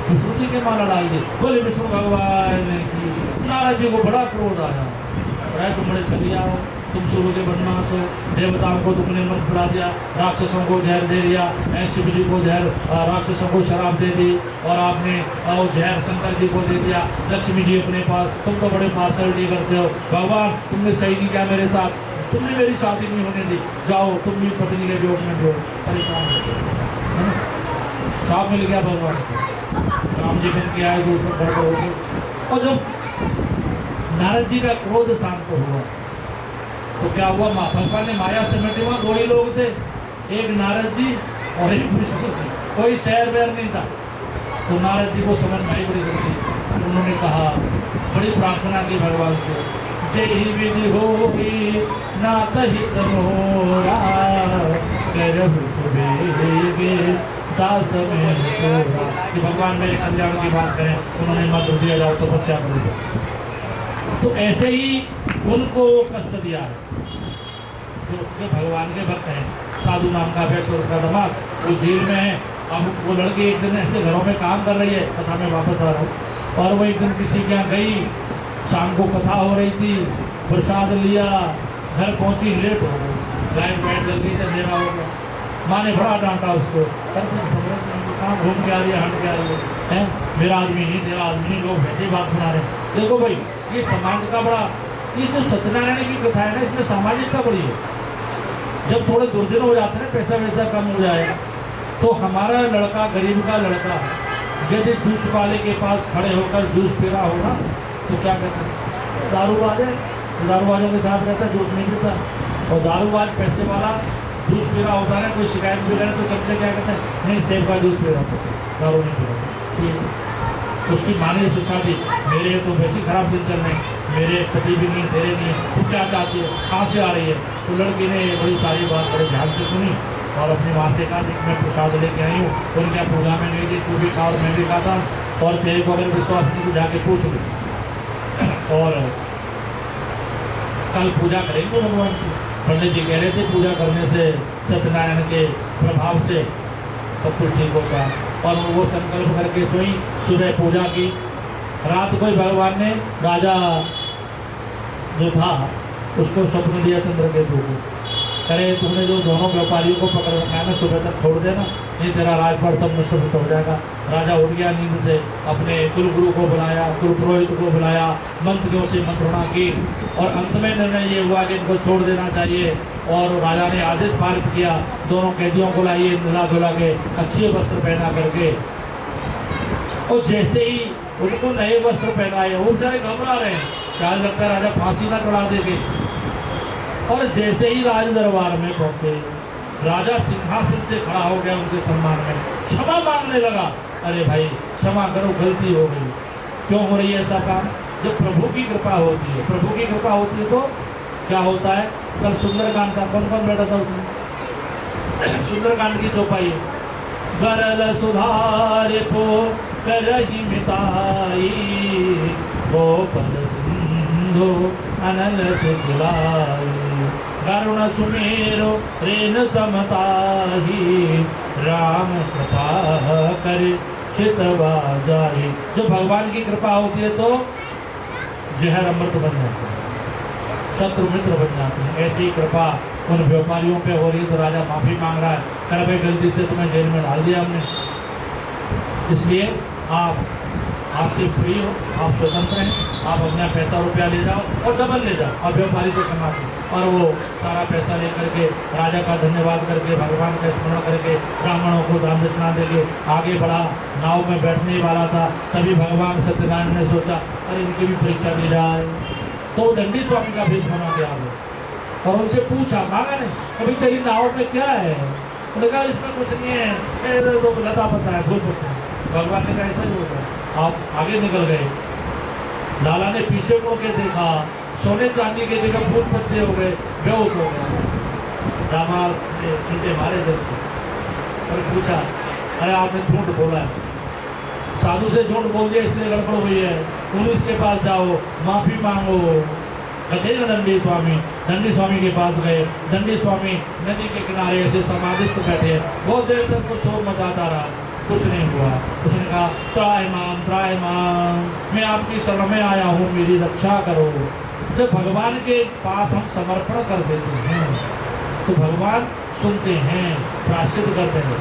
विष्णु जी के माला डाल दी। बोले विष्णु भगवान की। नारद जी को बड़ा क्रोध आया, अरे तुम बड़े चली आओ, तुम शुरू के बदमाश हो, देवताओं को तुमने मत बुला दिया, राक्षसों को जहर दे दिया, शिव जी को जहर, राक्षसों को शराब दे दी, और आपने जहर शंकर जी को दे दिया, लक्ष्मी जी अपने पास। तुम तो बड़े पार्शलिटी करते हो भगवान, तुमने सही नहीं किया मेरे साथ, तुमने मेरी शादी नहीं होने दी, जाओ तुम भी पत्नी के वियोग में जो परेशान हो। साफ मिल गया भगवान को, राम जी बन के आए तो सब गड़बड़ हो गई। और जब नारद जी का क्रोध शांत हुआ तो क्या हुआ, भगवान ने माया समेटे, वहाँ दो ही लोग थे, एक नारद जी और एक विष्णु जी, कोई शहर वैर नहीं था। तो नारद जी को समझ में आई बड़ी जल्दी, फिर उन्होंने कहा, बड़ी प्रार्थना की भगवान से, जय ही विधि होगी नाथ हित मोरा, करब सुबेगे दास में तोरा। कि भगवान मेरे कल्याण की बात करें, उन्होंने मत दिया, जाओ तपस्या करो। तो ऐसे ही उनको कष्ट दिया है जो उसके भगवान के भक्त हैं। साधु नाम का अभ्यास और उसका दामाद वो जेल में है। अब वो लड़की एक दिन ऐसे घरों में काम कर रही है, कथा में वापस आ रहा हूँ, और वो एक दिन किसी के यहाँ गई, शाम को कथा हो रही थी, प्रसाद लिया, घर पहुँची, लेट हो गई, लाइट वाइट जल गई, अंधेरा हो गया। माँ ने बड़ा डांटा उसको, अरे समझ नहीं, कहाँ घूम के आ रही है, हट के आ रही है, मेरा आदमी नहीं, तेरा आदमी नहीं, लोग वैसे ही बात बना रहे हैं। देखो भाई, ये समाज का बड़ा, ये जो सत्यनारायण की कथा है ना, इसमें सामाजिकता बड़ी है। जब थोड़े दुर्दिन हो जाते हैं ना, पैसा वैसा कम हो जाए, तो हमारा लड़का, गरीब का लड़का, यदि जूस वाले के पास खड़े होकर जूस पी रहा हो ना, तो क्या कहते हैं, दारूबाज है, दारूबाजों के साथ रहता है, जूस नहीं पीता। और दारूबाज पैसे वाला जूस पी रहा होता है ना, कोई शिकायत भी करे तो चमचे क्या कहते हैं, नहीं सेब का जूस पी रहा होता, दारू नहीं पी रहा। उसकी माँ ने शिक्षा दी, मेरे तो वैसे खराब दिन चल रहे हैं, मेरे पति भी नहीं, तेरे नहीं, तू क्या चाहती है, कहाँ से आ रही है। तो लड़की ने बड़ी सारी बात बड़े ध्यान से सुनी, और अपनी माँ से कहा, मैं प्रसाद लेके आई हूँ, उनके पूजा में गई थी, तू भी खा और मैं भी खाता हूँ, और तेरे को अगर विश्वास नहीं तो जाके पूछ लो। और कल पूजा करेंगे भगवान की। पंडित जी कह रहे थे पूजा करने से, सत्यनारायण के प्रभाव से सब कुछ ठीक होगा। और वो संकल्प करके सोई, सुबह पूजा की। रात को ही भगवान ने राजा जो था उसको स्वप्न दिया चंद्रकेतु को, करे तुमने जो दोनों व्यापारियों को पकड़ रखा है ना, सुबह तक छोड़ देना, नहीं तेरा राजपाट सब नष्ट हो जाएगा। राजा उठ गया नींद से, अपने कुलगुरु को बुलाया, कुल पुरोहित को बुलाया, मंत्रियों से मंत्रणा की, और अंत में निर्णय ये हुआ कि इनको छोड़ देना चाहिए। और राजा ने आदेश पारित किया, दोनों कैदियों को लाइए, मिला धुला के अच्छे वस्त्र पहना करके। और जैसे ही उनको नए वस्त्र पहनाए, वो बेचारे घबरा रहे हैं, क्या लगता है राजा फांसी ना चढ़ा देंगे। और जैसे ही राज दरबार में पहुंचे, राजा सिंहासन से खड़ा हो गया उनके सम्मान में, क्षमा मांगने लगा। अरे भाई क्षमा करो, गलती हो गई। क्यों हो रही है ऐसा काम? जब प्रभु की कृपा होती है, प्रभु की कृपा होती है तो क्या होता है। कल सुंदरकांड का कौन कौन बैठा था उसमें? सुंदरकांड की चौपाई, गरल सुधार पो करहि मिताई, गोपद सिंधु अनल सुखलाई, करुण सुमेरो रेन समताही, राम कृपा कर चितवा जाहि। जो भगवान की कृपा होती है तो जहर अमृत बन जाता है, शत्रु मित्र बन जाते हैं। ऐसी ही कृपा उन व्यापारियों पे हो रही है। तो राजा माफ़ी मांग रहा है, कर भाई गलती से तुम्हें जेल में डाल दिया हमने, इसलिए आप आज से फ्री हो, आप स्वतंत्र हैं, आप अपना पैसा रुपया ले जाओ और डबल ले जाओ, अब व्यापारी तो कमाते। और वो सारा पैसा ले करके राजा का धन्यवाद करके भगवान का स्मरण करके ब्राह्मणों को दान दक्षिणा देके आगे बढ़ा। नाव में बैठने वाला था, तभी भगवान सत्यनारायण ने सोचा अरे इनकी भी परीक्षा ली जाए, तो दंडी स्वामी का भेष बना के आ गए और उनसे पूछा, मांगा नहीं अभी तेरी नाव में क्या है? उन्होंने कहा इसमें कुछ नहीं है, मेरे तो लता पता है, फूल पत्ता है। भगवान ने कहा ऐसा ही होगा। आप आगे निकल गए, लाला ने पीछे मुड़ के देखा, सोने चांदी के जगह फूल पत्ते हो गए, बेहोश हो गए। दामाद ने छींटे मारे दिल को और पूछा अरे आपने झूठ बोला है, साधु से झूठ बोल दिया इसलिए गड़बड़ हुई है, पुलिस के पास जाओ, माफी मांगो। कहते ना दंडी स्वामी के पास गए। दंडी स्वामी नदी के किनारे ऐसे समाधिस्थ बैठे, बहुत देर तक कुछ शोर मचाता रहा, कुछ नहीं हुआ। उसने कहा त्राहिमाम, मैं आपकी शरण में आया हूँ, मेरी रक्षा करो। जब भगवान के पास हम समर्पण कर देते हैं तो भगवान सुनते हैं, प्रायश्चित करते हैं।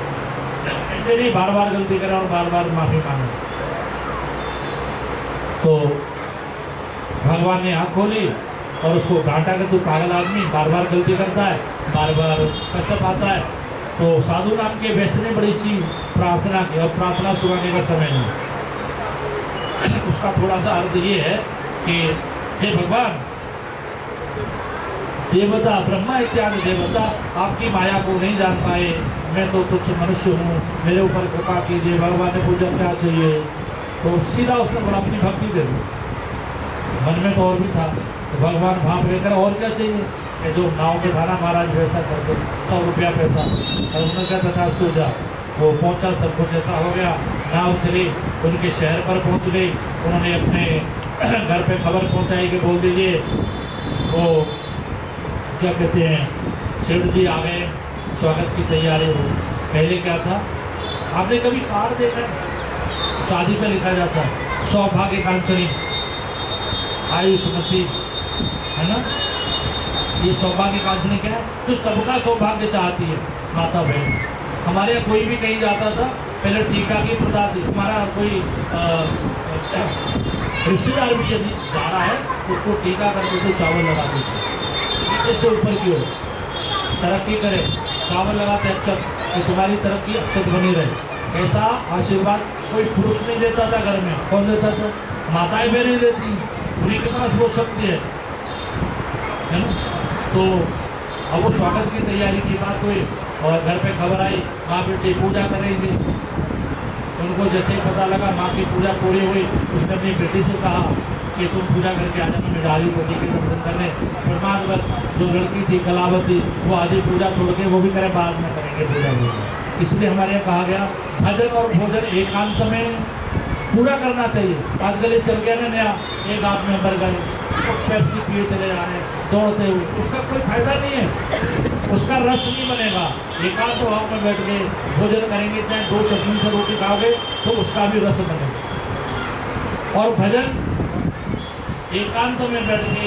ऐसे नहीं बार बार गलती करें और बार बार माफी मांगे। तो भगवान ने आँख खोली और उसको डांटा कि तू पागल आदमी, बार बार गलती करता है, बार बार कष्ट पाता है। तो साधु नाम के वैसे ने बड़ी सी प्रार्थना की, और प्रार्थना सुनाने का समय नहीं। उसका थोड़ा सा अर्थ ये है कि हे भगवान, देवता ब्रह्मा इत्यादि देवता आपकी माया को नहीं जान पाए, मैं तो तुच्छ मनुष्य हूँ, मेरे ऊपर कृपा कीजिए। भगवान ने पूछा क्या चाहिए, तो सीधा उसने बड़ा अपनी भक्ति दे दी। मन में तो और भी था, तो भगवान भाप लेकर और क्या चाहिए, ये जो नाव में था ना महाराज वैसा कर दो, 100 रुपया पैसा। और उन्होंने कहा था सो जा। वो पहुंचा, सब कुछ ऐसा हो गया, नाव चली, उनके शहर पर पहुंच गई। उन्होंने अपने घर पे खबर पहुंचाई कि बोल दीजिए वो क्या कहते हैं, सेठ जी आ गए, स्वागत की तैयारी हो। पहले क्या था, आपने कभी कार्ड देखा, शादी पे लिखा जाता है सौभाग्य कांचनी आयुष्मती, है ना। ये सौभाग्य कांचनी क्या है, तो सबका सौभाग्य चाहती है माता बहन। हमारे यहाँ कोई भी कहीं जाता था, पहले टीका की प्रथा थी। हमारा कोई रिश्तेदार भी यदि जा रहा है उसको टीका करके तो चावल लगा देते, नीचे से ऊपर की ओर तरक्की करे, चावल लगाते अक्षत, तो तुम्हारी तरक्की अक्षत बनी रहे। ऐसा आशीर्वाद कोई पुरुष नहीं देता था घर में। कौन देता था? माताएं भी नहीं देती, उन्हीं के पास वो शक्ति है ना। तो अब वो स्वागत की तैयारी की बात हुई और घर पे खबर आई माँ बेटी पूजा कर रही थी। उनको जैसे ही पता लगा माँ की पूजा पूरी हुई, उसने अपनी बेटी से कहा कि तुम पूजा करके आ जाना, मैं जा रही पति के दर्शन करने। परमात्मवश जो लड़की थी कलावती, वो आधी पूजा छोड़ के वो भी करें, बाद में करेंगे पूजा भी। इसलिए हमारे यहाँ कहा गया भजन और भोजन एकांत में पूरा करना चाहिए। आजकल ये चल गया ना नया, एक आध में मर गए तो पेप्सी पिए चले जा रहे हैं दौड़ते हुए, उसका कोई फायदा नहीं है, उसका रस नहीं बनेगा। एकांत भाव में बैठ के भोजन करेंगे, चाहे 2 चटनी से रोटी खाओगे तो उसका भी रस बनेगा। और भजन एकांत में बैठ के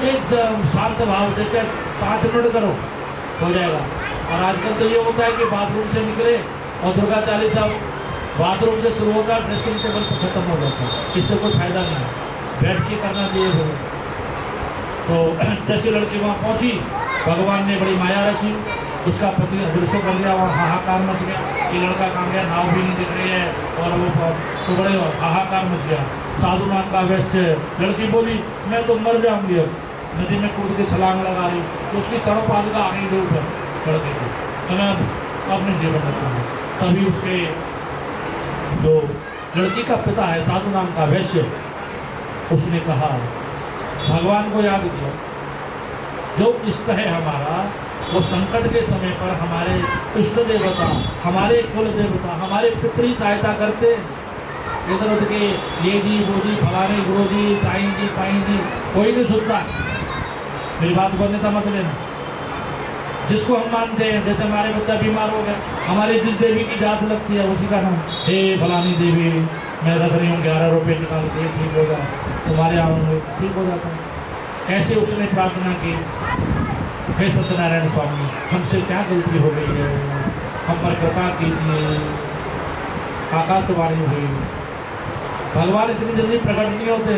एकदम शांत भाव से चाहे 5 मिनट करो, हो जाएगा। और आजकल तो ये होता है कि बाथरूम से निकले और दुर्गा चालीसा बाथरूम से शुरू होगा, ड्रेसिंग टेबल पर ख़त्म हो जाता है, इससे कोई फायदा नहीं है, बैठ के करना चाहिए भोजन। तो जैसे लड़की वहाँ पहुँची, भगवान ने बड़ी माया रची, उसका पति अदृश्य कर दिया, वहाँ हाहाकार मच गया, ये लड़का कहाँ गया, नाव भी नहीं दिख रही है, और वो तो बड़े हाहाकार मच गया। साधु नाम का वैश्य, लड़की बोली मैं तो मर जाऊँगी, अब नदी में कूद के छलांग लगा रही, तो उसकी चढ़ पाद का आ गई दो ऊपर लड़के को, तो मैं अब नहीं जीवन रखूँगा। तभी उसके जो लड़की का पिता है साधु नाम का वैश्य, उसने कहा भगवान को याद किया, जो इष्ट है हमारा, वो संकट के समय पर हमारे इष्ट देवता, हमारे कुल देवता, हमारे पितरी सहायता करते। इधर उधर के ये जी वो जी फलाने गुरु जी साईं जी पाई जी कोई नहीं सुनता। मेरी बात को अन्यथा मत लेना। जिसको हम मानते हैं, जैसे हमारे बच्चा बीमार हो गया, हमारी जिस देवी की जात लगती है उसी का नाम, हे फलानी देवी मैं रख रही हूँ 11 रुपये निकाल के ठीक होगा, तुम्हारे आऊँगे ठीक हो जाता है। ऐसे उसने प्रार्थना की, हे सत्यनारायण स्वामी हमसे क्या गलती हो गई है, हम पर कृपा कीजिए। आकाशवाणी हुई, भगवान इतनी जल्दी प्रकट नहीं होते,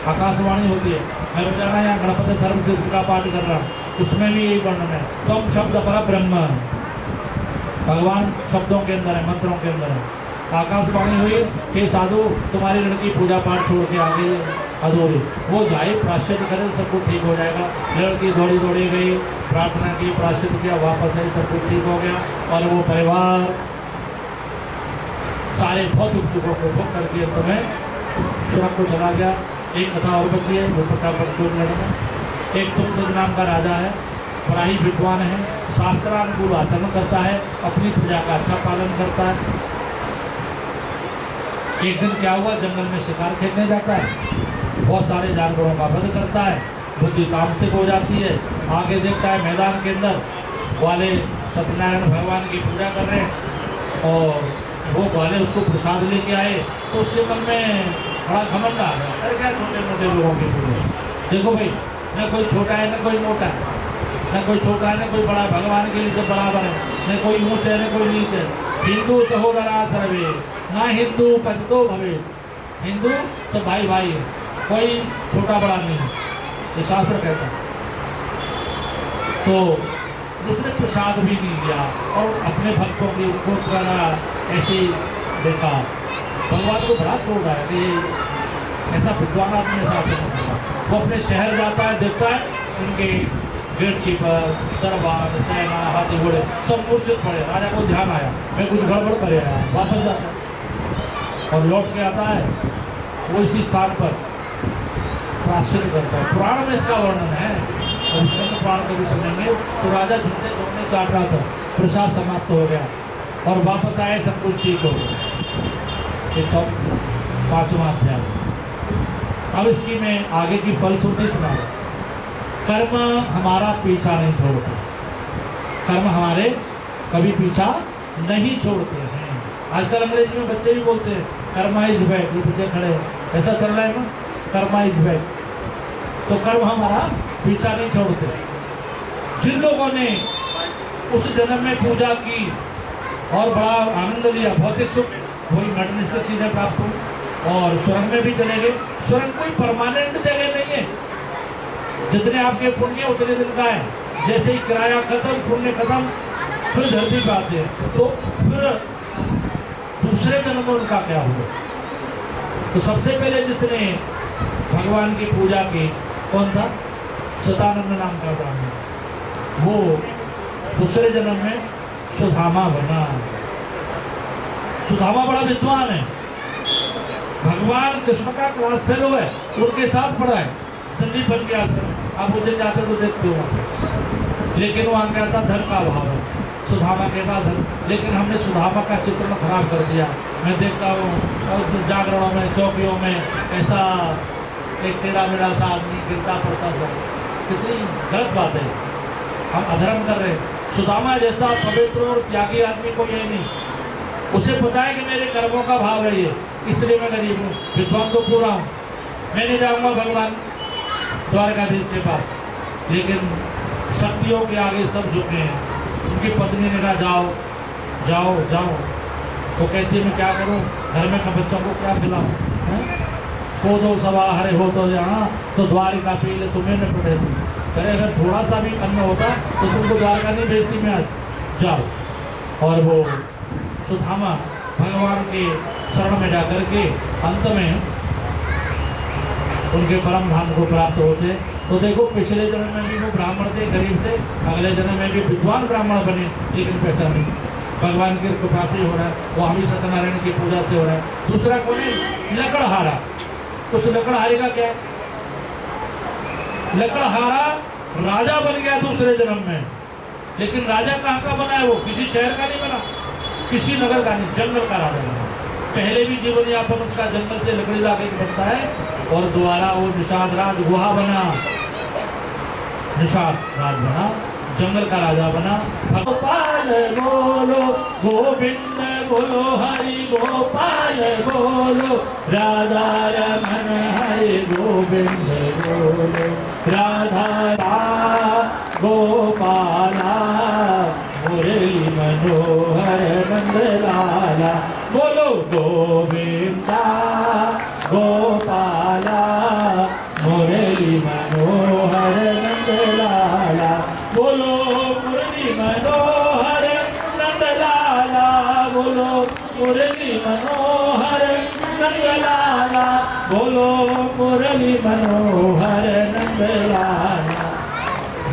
आकाशवाणी होती है। मैं रोजाना यहाँ गणपति धर्म शीर्ष का पाठ कर रहा हूँ, उसमें भी यही वर्णन है। तुम शब्द पर ब्रह्म, भगवान शब्दों के अंदर है, मंत्रों के अंदर है। आकाशवाणी हुई कि साधु तुम्हारी लड़की पूजा पाठ छोड़ के आ गई अधूरी, वो जाए प्राश्चित करे सब कुछ ठीक हो जाएगा। लड़की दौड़ी दौड़ी गई, प्रार्थना की, प्राश्चित किया, वापस आई, सब कुछ ठीक हो गया। और वो परिवार सारे भौतिक सुखों को भोग करके तुम्हें सुरख को चला गया। एक कथा और बची है जो फटाफट को लड़ना। एक तुंगध्वज नाम का राजा है, बड़ा ही विद्वान है, शास्त्रानुकूल आचरण करता है, अपनी प्रजा का अच्छा पालन करता है। एक दिन क्या हुआ, जंगल में शिकार खेलने जाता है, बहुत सारे जानवरों का वध करता है, बुद्धि तामसिक हो जाती है। आगे देखता है मैदान के अंदर ग्वाले सत्यनारायण भगवान की पूजा कर रहे हैं और वो ग्वाले उसको प्रसाद लेके आए, तो उसके मन में बड़ा घमंड आ गया। अरे क्या छोटे मोटे लोगों की पूजा, देखो भाई, न कोई छोटा है न कोई मोटा है, न कोई छोटा है न कोई बड़ा, भगवान के लिए सब बराबर है, न कोई ऊँच है न कोई नीच है। हिंदू सहोदरा सर्वे ना हिंदू पतितो भवे, हिंदू सब भाई भाई है, कोई छोटा बड़ा नहीं, ये शास्त्र कहता है। तो उसने प्रसाद भी नहीं लिया और अपने भक्तों की को ऐसे देखा, भगवान को बड़ा क्रोध आया कि ऐसा विद्वान आदमी ऐसा आचरण करता। वो अपने शहर जाता है, देखता है उनके गेट कीपर, दरबार, सेना, हाथी घोड़े सब मूर्छित पड़े। राजा को ध्यान आया मैं कुछ गड़बड़ करे आया, वापस जाता है और लौट के आता है, वो इसी स्थान पर प्राश्चित करता है। पुराण में इसका वर्णन है और इसमें तो पुराण कभी सुनेंगे। तो राजा झुंडे घूमने चाट रहा था, प्रसाद समाप्त हो गया और वापस आए, सब कुछ ठीक हो गया। ये 5वां अध्याय। अब इसकी मैं आगे की फलश्रुति सुना रहा हूं। कर्म हमारा पीछा नहीं छोड़ते, कर्म हमारे कभी पीछा नहीं छोड़ते हैं। आजकल अंग्रेजी में बच्चे भी बोलते हैं कर्मा इज बैक, ये पीछे खड़े हैं, ऐसा चल रहा है ना, कर्मा इज बैक। तो कर्म हमारा पीछा नहीं छोड़ते। जिन लोगों ने उस जन्म में पूजा की और बड़ा आनंद लिया, भौतिक सुख वही मटेरियलिस्टिक चीज़ें प्राप्त हुई और सुरंग में भी चले गए। सुरंग कोई परमानेंट जगह नहीं है, जितने आपके पुण्य उतने दिन का है। जैसे ही किराया खत्म, पुण्य खत्म, फिर धरती पे आते हैं, तो फिर दूसरे जन्म में उनका क्या हुआ। तो सबसे पहले जिसने भगवान की पूजा की कौन था? सतानंद नाम का ब्राह्मण। वो दूसरे जन्म में सुधामा बना। सुधामा बड़ा विद्वान है, भगवान कृष्ण का क्लास फेलो है, उनके साथ पढ़ा है संदीपन के आश्रम में। आप उज्जैन जाते तो देखते हो, लेकिन वहाँ क्या था, धन का अभाव है। सुधामा के बाद धन, लेकिन हमने सुधामा का चित्रण खराब कर दिया। मैं देखता हूँ जागरणों में, चौकियों में ऐसा एक टेढ़ा मेढ़ा सा आदमी गिरता पड़ता सा, कितनी गलत बात है, हम अधर्म कर रहे हैं। सुदामा जैसा पवित्र और त्यागी आदमी को ये नहीं, उसे पता है कि मेरे कर्मों का भाव है ये, इसलिए मैं गरीब हूँ, विद्वान तो पूरा हूँ, मैं नहीं जाऊँगा भगवान द्वारकाधीश के पास। लेकिन शक्तियों के आगे सब झुके हैं। उनकी पत्नी ने कहा जाओ जाओ जाओ, वो कहती है मैं क्या करूँ, घर में का बच्चों को क्या खिलाऊँ, को दो सवा हरे हो तो यहाँ तो द्वारिका पी ले, तुम्हें न पड़े तुम। अरे अगर थोड़ा सा भी अन्न होता तो तुमको द्वारका नहीं भेजती मैं आज, जाओ। और वो सुधामा भगवान के शरण में जा करके अंत में उनके परम धाम को प्राप्त होते। तो देखो पिछले जन्म में भी वो ब्राह्मण थे, गरीब थे, अगले जन्म में भी विद्वान ब्राह्मण बने, लेकिन पैसा नहीं, भगवान की कृपा से हो रहा है। वो हम ही सत्यनारायण की पूजा से हो रहा है। दूसरा कौन है? लकड़हारा। उस लकड़हारे का क्या है? लकड़हारा राजा बन गया दूसरे जन्म में, लेकिन राजा कहाँ का बना है? वो किसी शहर का नहीं बना, किसी नगर का नहीं, जंगल का राजा बना। पहले भी जीवन यापन उसका जंगल से लकड़ी लाके बनता है, और दोबारा वो निषाद राज गुहा बना, निषाद राज बना, जंगल का राजा बना। गोपाल बोलो गोविंद बोलो, हरि गोपाल बोलो, राधा रमन हरि गोविंद बोलो, राधा गोपाला मुरली मनोहर नंद लाला। बोलो गोविंदा गोपाला मुरली मनोहर नंदलाला बोलो मुरली मनोहर नंदलाला बोलो मुरली मनोहर नंदलाला बोलो मुरली मनोहर नंदलाला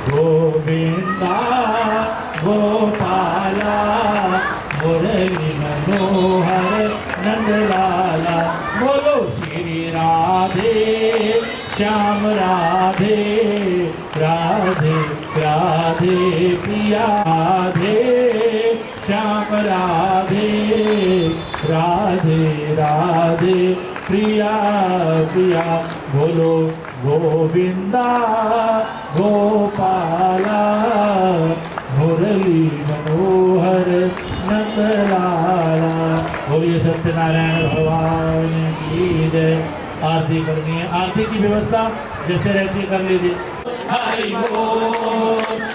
गोविंदा गोपाला मुरली मनोहर नंदलाला बोलो श्री राधे श्याम राधे राधे राधे प्रिया राधे श्याम राधे राधे राधे प्रिया प्रिया बोलो गोविंदा गोपाला मुरली मनोहर नंदलाला। बोलिए सत्यनारायण भगवान की जय। आरती करनी है, आरती की व्यवस्था जैसे रहती है कर लीजिए। हरि बोल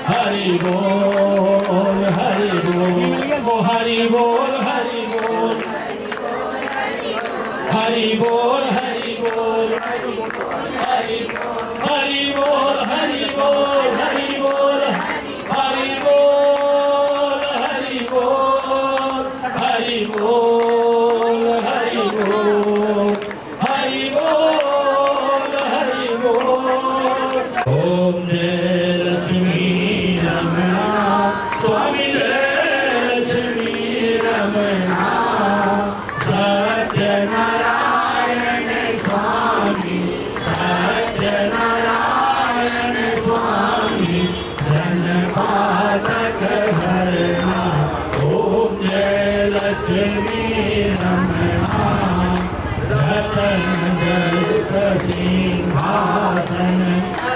हरि बोल हरि बोल ओ हरि बोल हरि बोल हरि बोल हरि बोल हरि हरि बोल हरि बोल हरि बोल हरि बोल हरि बोल हरि बोल हरि बोल हरि बोल हरि बोल। ओम जय लक्ष्मी रमणा स्वामी जय लक्ष्मी रमणा सत्यनारायण स्वामी सत्यनारायण स्वामी धनपातक हरणा। ओम जय लक्ष्मी रमणा रतन जल्प सिंहासन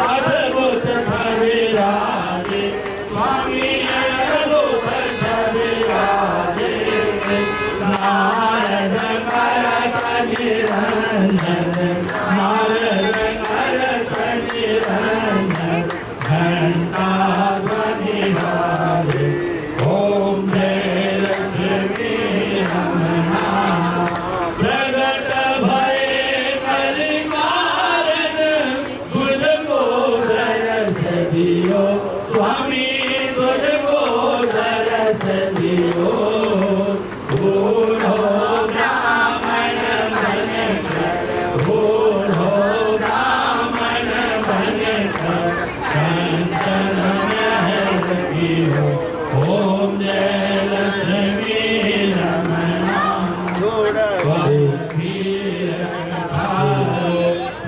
अद्भुत छविराजे स्वामी अद्भुत छविराजे नारद करत निरंजन नारद करत निरंजन घंटा ध्वनि बाजे। ओम जय लक्ष्मी रमणा प्रगट भये कलिकारण तुझको दरस दियो स्वामी तुझको दरस दियो। बूढ़ो ब्राह्मण बन कर बूढ़ो ब्राह्मण बन कर कंचन महल कियो। ओम जय लक्ष्मी रमणा वीर कथाओ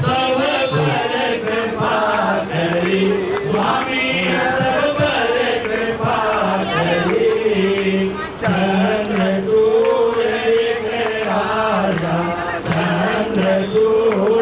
सब पर कृपा करी स्वामी सब पर कृपा करी। चंद्रचूड़ एक राजा चंद्रचूड़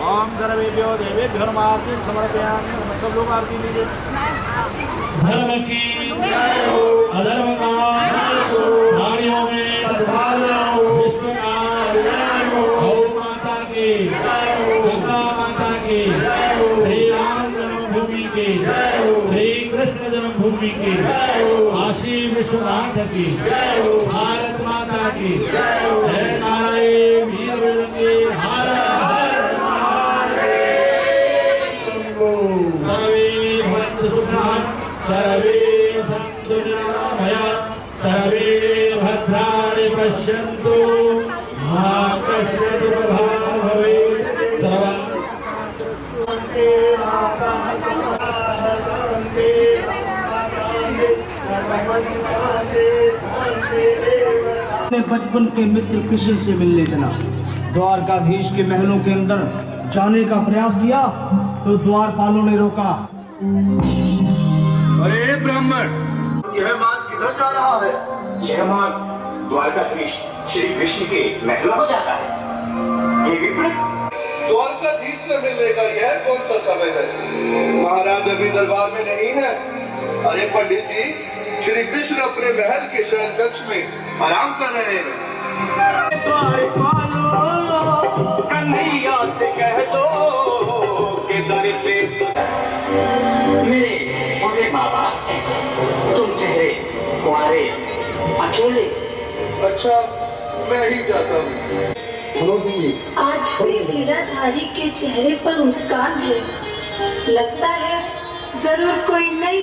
ओम सर्वेभ्यो देवेभ्यो नमः आरती समर्पयामि। सब लोग आरती लीजिए। धर्म की अधर्म का प्राणियों में विश्व का गौ माता की गंगा माता की श्री राम जन्मभूमि की श्री कृष्ण जन्मभूमि की काशी विश्वनाथ की भारत माता की जय नारायण वीर बजरंगी हर हर शंभो। सर्वे भवन्तु सुखिनः सर्वे सन्तु निरामया सर्वे भद्राणि पश्यन्तु मा कश्चित् दुःखभाग् भवेत्। मैं बचपन के मित्र कृष्ण से मिलने चला। द्वारकाधीश के महलों के अंदर जाने का प्रयास किया तो द्वारपालों ने रोका। अरे ब्राह्मण, यह मान किधर जा रहा है? यह मान द्वारकाधीश श्री कृष्ण के महलों में जाता है। ये विप्र द्वारकाधीश से मिलने का यह कौन सा समय है? महाराज अभी दरबार में नहीं है। अरे पंडित जी, श्री कृष्ण अपने महल के शयन कक्ष में आराम कर रहे हैं। कन्हैया से कह दो कि दर पे मेरे बूढ़े माँ बाप हैं। तुम ठहरे कुंवारे अकेले। अच्छा, मैं ही जाता हूँ। आज भी लीलाधारी के चेहरे पर मुस्कान है। लगता है जरूर कोई नई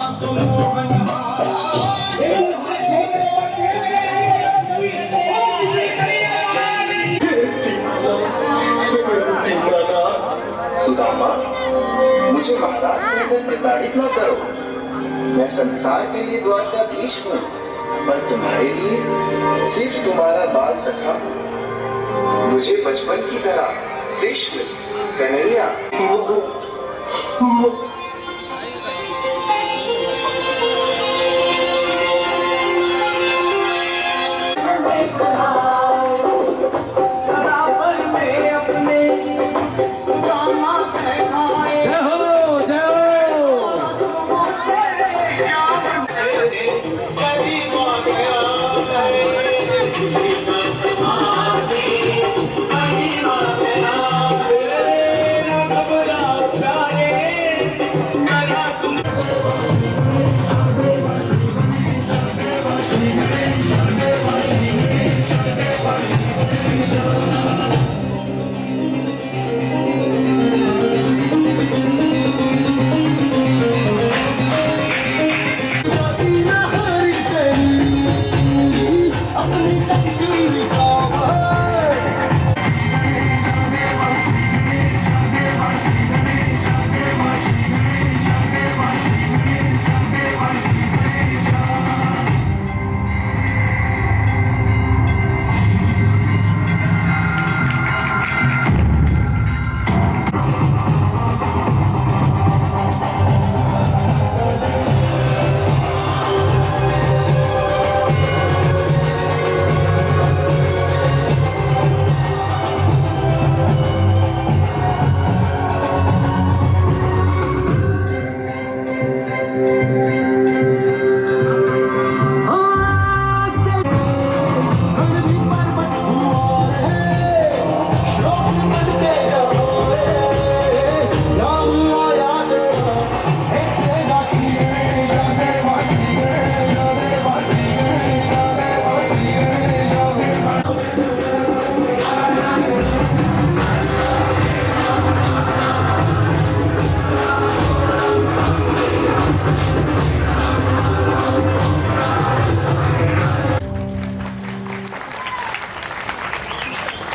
सुदामा, मुझे महाराज कहकर प्रताड़ित न करो। मैं संसार के लिए द्वारकाधीश हूँ, पर तुम्हारे लिए सिर्फ तुम्हारा बाल सखा। मुझे बचपन की तरह कृष्ण कन्हैया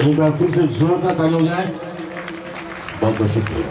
एक बार फिर से जोर का ताली हो जाए। बहुत बहुत शुक्रिया।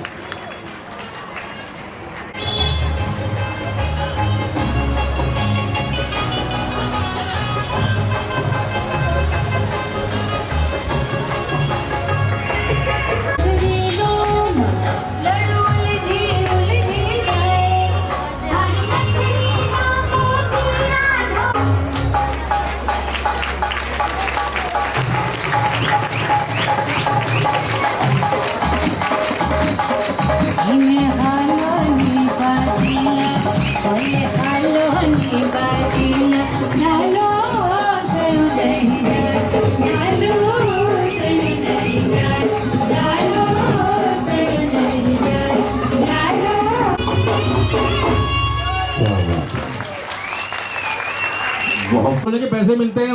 बहुत बोले के पैसे मिलते हैं।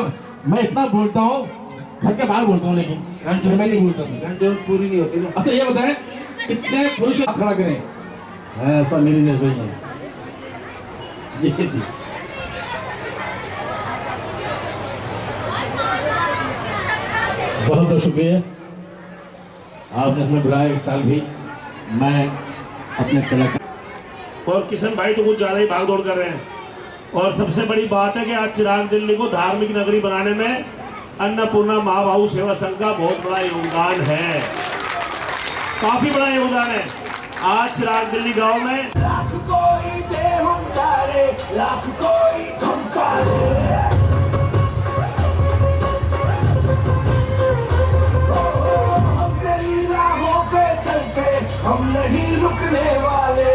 मैं इतना बोलता हूँ, घर के बाहर बोलता हूँ, लेकिन घर में नहीं बोलता। घर पूरी नहीं होती। अच्छा ये बताएं कितने पुरुष खड़ा करें? है ऐसा मेरी जैसे ही है। जी जी बहुत बहुत शुक्रिया। आपने हमें बुलाया इस साल भी। मैं अपने कलाकार और किशन भाई तो कुछ ज़्यादा ही भाग दौड़ कर रहे हैं। और सबसे बड़ी बात है कि आज चिराग दिल्ली को धार्मिक नगरी बनाने में अन्नपूर्णा महाबाहु सेवा संघ का बहुत बड़ा योगदान है, काफी बड़ा योगदान है। आज चिराग दिल्ली गांव में लाख कोई दे हुंकारे, लाख कोई धमकारे, हम तेरी राहों पे चलते, हम नहीं रुकने वाले।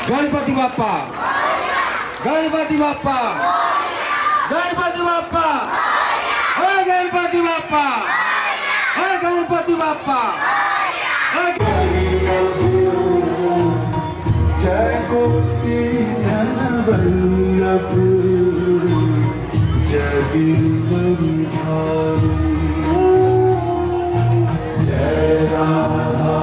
गणपति बाप्पा, गणपति बाप्पा, गणपति बाप्पा, ओए गणपति बाप्पा, ओए गणपति बाप्पा। जय गोपी धन वल्लभ, जय गिरिधारी, जय राधा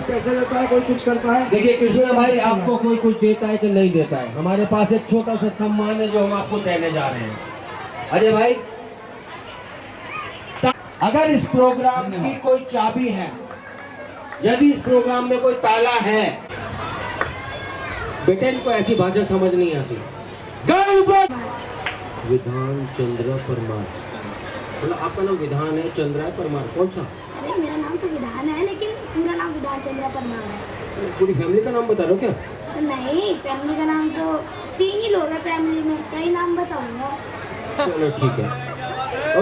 पैसे देता है, कोई कुछ करता है। देखिए कृष्ण भाई, आपको कोई कुछ देता है कि नहीं देता है, हमारे पास एक छोटा सा सम्मान है जो हम आपको देने जा रहे हैं। अजय भाई, अगर इस प्रोग्राम की कोई चाबी है, यदि इस प्रोग्राम में कोई ताला है, बेटे इनको ऐसी भाषा समझ नहीं आती। विधान चंद्र परमार, मतलब आपका नाम विधान है, चंद्र है, परमार कौन सा? अरे मेरा नाम तो विधान है, लेकिन पूरा नाम विधान चंद्र परमार है। पूरी फैमिली का नाम बता रहे हो क्या? नहीं, फैमिली का नाम तो 3 ही लोग हैं फैमिली में, कई नाम बताऊंगा। चलो ठीक है,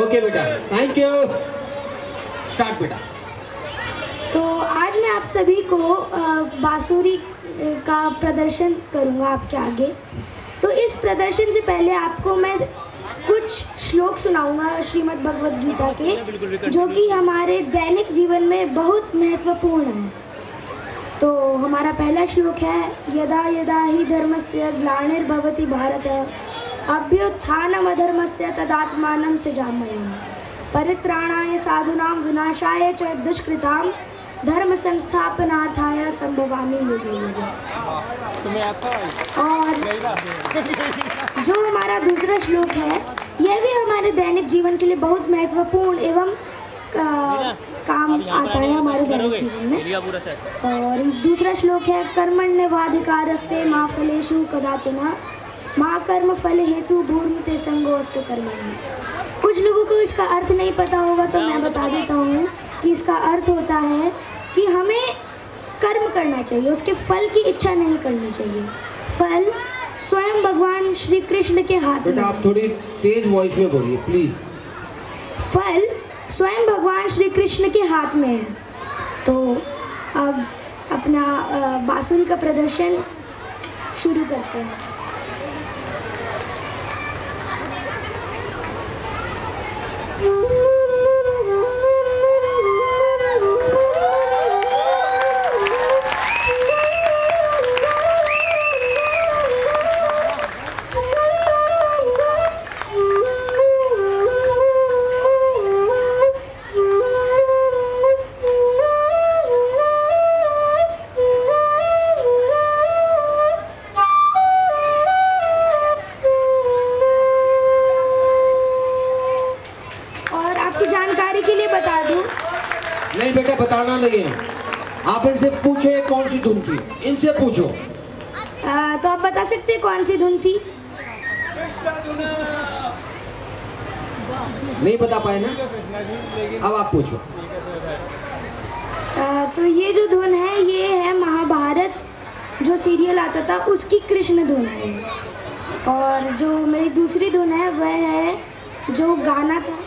ओके बेटा, थैंक यू। स्टार्ट बेटा। तो आज मैं आप सभी को बांसुरी का प्रदर्शन करूँगा आपके आगे। तो इस प्रदर्शन से पहले आपको मैं कुछ श्लोक सुनाऊंगा श्रीमद् भगवद गीता के, जो कि हमारे दैनिक जीवन में बहुत महत्वपूर्ण है। तो हमारा पहला श्लोक है, यदा यदा हि धर्मस्य ग्लानिर्भवति भारत अभ्युत्थानम् अधर्मस्य तदात्मानं सृजाम्यहम् परित्राणाय साधूनां विनाशाय च दुष्कृतां धर्म संस्थापनार्थाय संभवामि युगे युगे। और जो हमारा दूसरा श्लोक है, यह भी हमारे दैनिक जीवन के लिए बहुत महत्वपूर्ण एवं काम आता है हमारे दैनिक जीवन में। और दूसरा श्लोक है, कर्मण्येवाधिकारस्ते मा फलेषु कदाचन मा कर्म फल हेतु भूर्मिते संगोस्तु कर्मणि। कुछ लोगों को इसका अर्थ नहीं पता होगा, तो मैं बता देता हूँ कि इसका अर्थ होता है कि हमें कर्म करना चाहिए, उसके फल की इच्छा नहीं करनी चाहिए। फल स्वयं भगवान श्री कृष्ण के हाथ में। आप थोड़ी तेज वॉइस में बोलिए प्लीज। फल स्वयं भगवान श्री कृष्ण के हाथ में है। तो अब अपना बांसुरी का प्रदर्शन शुरू करते हैं। नहीं बेटा बताना नहीं है, आप इनसे पूछो ये कौन सी धुन थी, इनसे पूछो। तो आप बता सकते हैं कौन सी धुन थी? नहीं बता पाए ना, अब आप पूछो। तो ये जो धुन है, ये है महाभारत जो सीरियल आता था उसकी कृष्ण धुन है। और जो मेरी दूसरी धुन है वह है जो गाना था।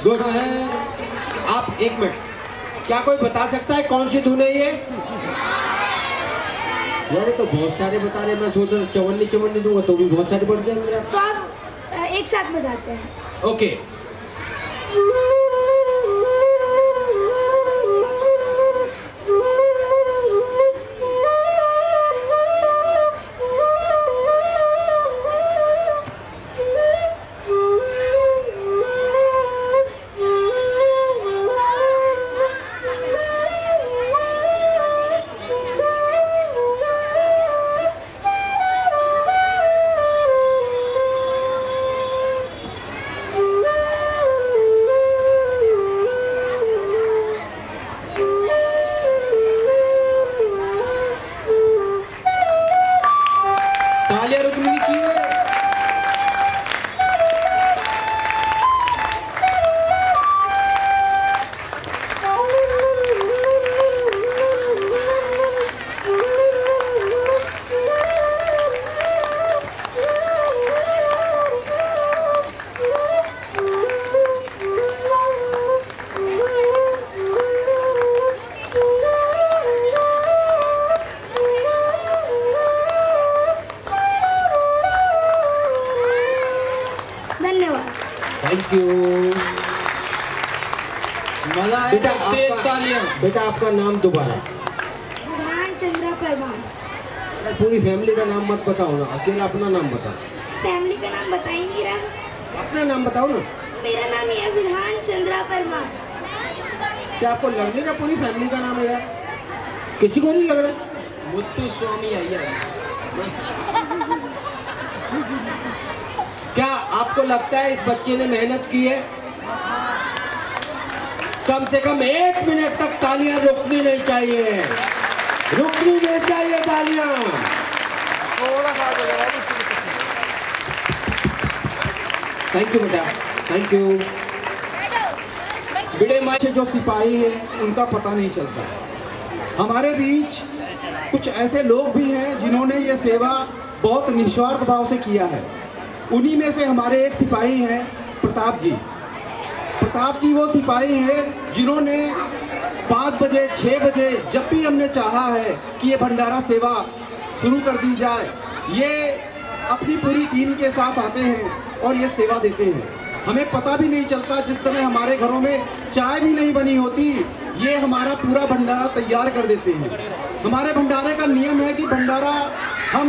गुड है। आप एक मिनट, क्या कोई बता सकता है कौन सी धुन है ये? यार तो बहुत सारे बता रहे, मैं सोच रहा चवन्नी दूंगा तो भी बहुत सारे बढ़ जाएंगे आप। तो आप एक साथ बजाते हैं। ओके। तालियां रुकनी चाहिए। थैंक यू बेटा आपका नाम दोबारा? विधान चंद्रा परमार। पूरी फैमिली का नाम मत बताओ ना, अकेला अपना नाम बताओ। फैमिली का नाम बता ही नहीं रहा। अपना नाम बताओ ना। मेरा नाम है विधान चंद्रा परमार। क्या आपको लग नहीं रहा पूरी फैमिली का नाम है यार? किसी को नहीं लग रहा? मुत्तु स्वामी अय्यर। क्या आपको लगता है इस बच्चे ने मेहनत की है? कम से कम 1 मिनट तक तालियां रुकनी नहीं चाहिए, रुकनी होनी चाहिए तालियां। थोड़ा सा आगे लगाओ। थैंक यू बेटा, थैंक यू। बिड़े माँ जो सिपाही हैं उनका पता नहीं चलता। हमारे बीच कुछ ऐसे लोग भी हैं जिन्होंने ये सेवा बहुत निस्वार्थ भाव से किया है। उन्हीं में से हमारे एक सिपाही हैं प्रताप जी। प्रताप जी वो सिपाही हैं जिन्होंने 5 बजे 6 बजे जब भी हमने चाहा है कि ये भंडारा सेवा शुरू कर दी जाए, ये अपनी पूरी टीम के साथ आते हैं और ये सेवा देते हैं। हमें पता भी नहीं चलता, जिस समय हमारे घरों में चाय भी नहीं बनी होती, ये हमारा पूरा भंडारा तैयार कर देते हैं। हमारे भंडारे का नियम है कि भंडारा हम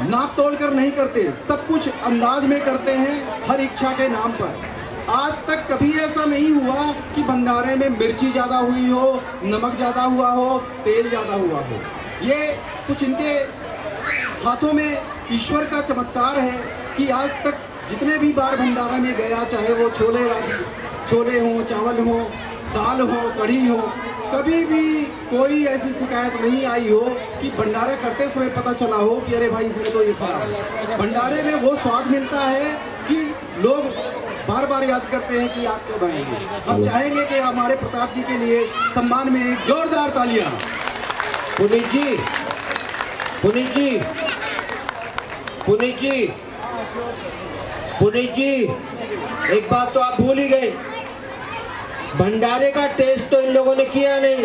नाप तोड़ कर नहीं करते, सब कुछ अंदाज में करते हैं हर इच्छा के नाम पर। आज तक कभी ऐसा नहीं हुआ कि भंडारे में मिर्ची ज़्यादा हुई हो, नमक ज़्यादा हुआ हो, तेल ज़्यादा हुआ हो। ये कुछ इनके हाथों में ईश्वर का चमत्कार है कि आज तक जितने भी बार भंडारा में गया, चाहे वो छोले हों, चावल हो, दाल हो, कढ़ी हो, कभी भी कोई ऐसी शिकायत नहीं आई हो कि भंडारा करते समय पता चला हो कि अरे भाई इसमें तो ये खराब। भंडारे में वो स्वाद मिलता है कि लोग बार बार याद करते हैं कि आप कब आएंगे। हम चाहेंगे कि हमारे प्रताप जी के लिए सम्मान में एक जोरदार तालियां। पुनीत जी, पुनीत जी, पुनीत जी, पुनीत जी, एक बात तो आप भूल ही गए, भंडारे का टेस्ट तो इन लोगों ने किया नहीं।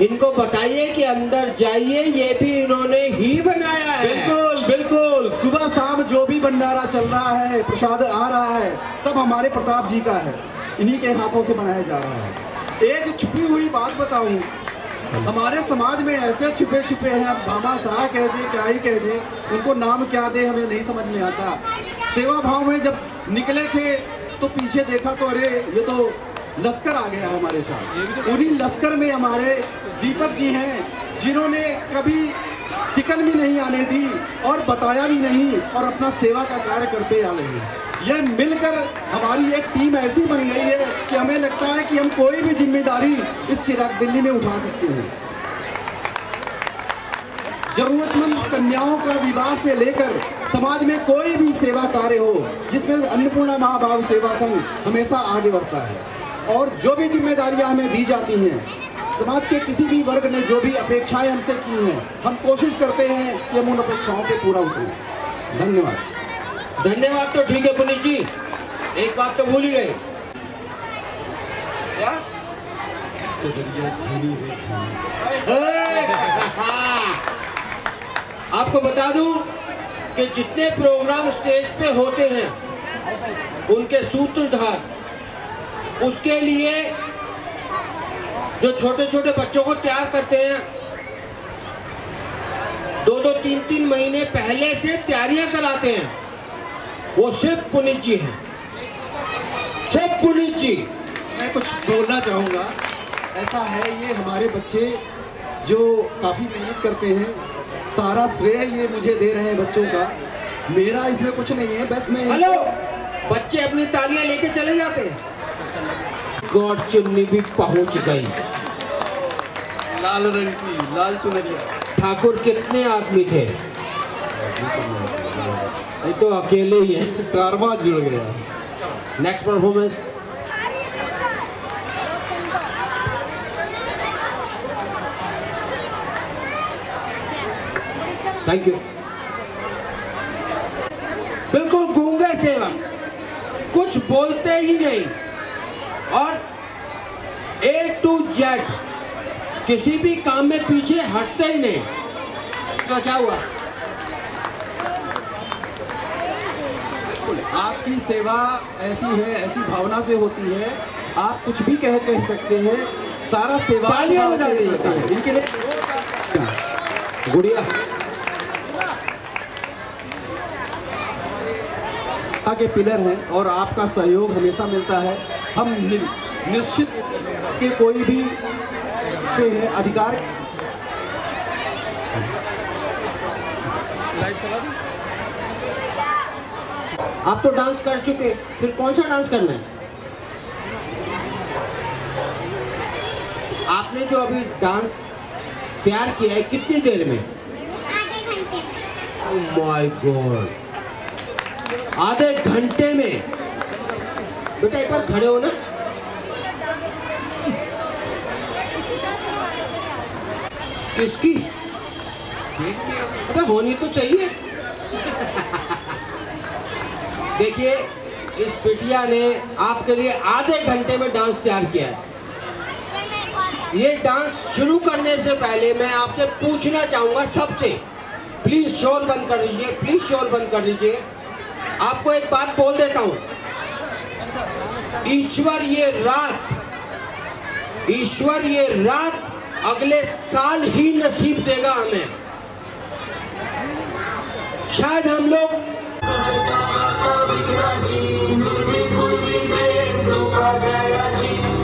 इनको बताइए कि अंदर जाइए, ये भी इन्होंने ही बनाया है। बिल्कुल बिल्कुल, सुबह शाम जो भी भंडारा चल रहा है, प्रसाद आ रहा है, सब हमारे प्रताप जी का है, इन्हीं के हाथों से बनाया जा रहा है। एक छुपी हुई बात बताऊं, हमारे समाज में ऐसे छुपे छुपे हैं, अब भामा शाह कह दे, क्या ही कह दे, उनको नाम क्या दे हमें नहीं समझ में आता। सेवा भाव में जब निकले थे तो पीछे देखा तो अरे ये तो लश्कर आ गया हमारे साथ। उन्हीं लश्कर में हमारे दीपक जी हैं जिन्होंने कभी सिकन भी नहीं आने दी और बताया भी नहीं और अपना सेवा का कार्य करते आ रहे हैं। यह मिलकर हमारी एक टीम ऐसी बन गई है कि हमें लगता है कि हम कोई भी जिम्मेदारी इस चिराग दिल्ली में उठा सकते हैं। जरूरतमंद कन्याओं का विवाह से लेकर समाज में कोई भी सेवा कार्य हो, जिसमें अन्नपूर्णा महाभाव सेवा संघ हमेशा आगे बढ़ता है। और जो भी जिम्मेदारियां हमें दी जाती हैं, समाज के किसी भी वर्ग ने जो भी अपेक्षाएं हमसे की हैं, हम कोशिश करते हैं कि हम उन अपेक्षाओं पे पूरा उतरें। धन्यवाद। धन्यवाद तो ठीक है पुनीत जी, एक बात तो भूल ही गए। क्या? आपको बता दूं कि जितने प्रोग्राम स्टेज पे होते हैं, उनके सूत्रधार, उसके लिए जो छोटे छोटे बच्चों को तैयार करते हैं, 2-2, 3-3 महीने पहले से तैयारियां कराते हैं, वो सिर्फ पुनीत जी हैं, सिर्फ पुनीत जी। मैं कुछ बोलना चाहूँगा। ऐसा है, ये हमारे बच्चे जो काफ़ी मेहनत करते हैं, सारा श्रेय ये मुझे दे रहे हैं बच्चों का, मेरा इसमें कुछ नहीं है। बस मैं हेलो, बच्चे अपनी तालियां लेके चले जाते हैं। गॉड चुन्नी भी पहुंच गई, लाल रंग की लाल चुनरिया। ठाकुर कितने आदमी थे? ये तो अकेले ही है, कारवा जुड़ गया। Next performance. Thank you. बिल्कुल गूंगे सेवक, कुछ बोलते ही नहीं और A to Z किसी भी काम में पीछे हटते ही नहीं। तो क्या हुआ? आपकी सेवा ऐसी है, ऐसी भावना से होती है, आप कुछ भी कह सकते हैं, सारा सेवा तालियां बजा दीजिए इनके लिए। गुड़िया के पिलर हैं और आपका सहयोग हमेशा मिलता है। हम निश्चित के कोई भी हैं अधिकार। आप तो डांस कर चुके, फिर कौन सा डांस करना है? आपने जो अभी डांस तैयार किया है कितनी देर में? ओह माय गॉड, आधे घंटे में। बेटा एक बार खड़े हो ना। किसकी? अबे होनी तो चाहिए। देखिए इस बिटिया ने आपके लिए आधे घंटे में डांस तैयार किया है। ये डांस शुरू करने से पहले मैं आपसे पूछना चाहूंगा सबसे, प्लीज शोर बंद कर दीजिए, प्लीज शोर बंद कर दीजिए। आपको एक बात बोल देता हूं, ईश्वर ये रात अगले साल ही नसीब देगा हमें। शायद हम लोग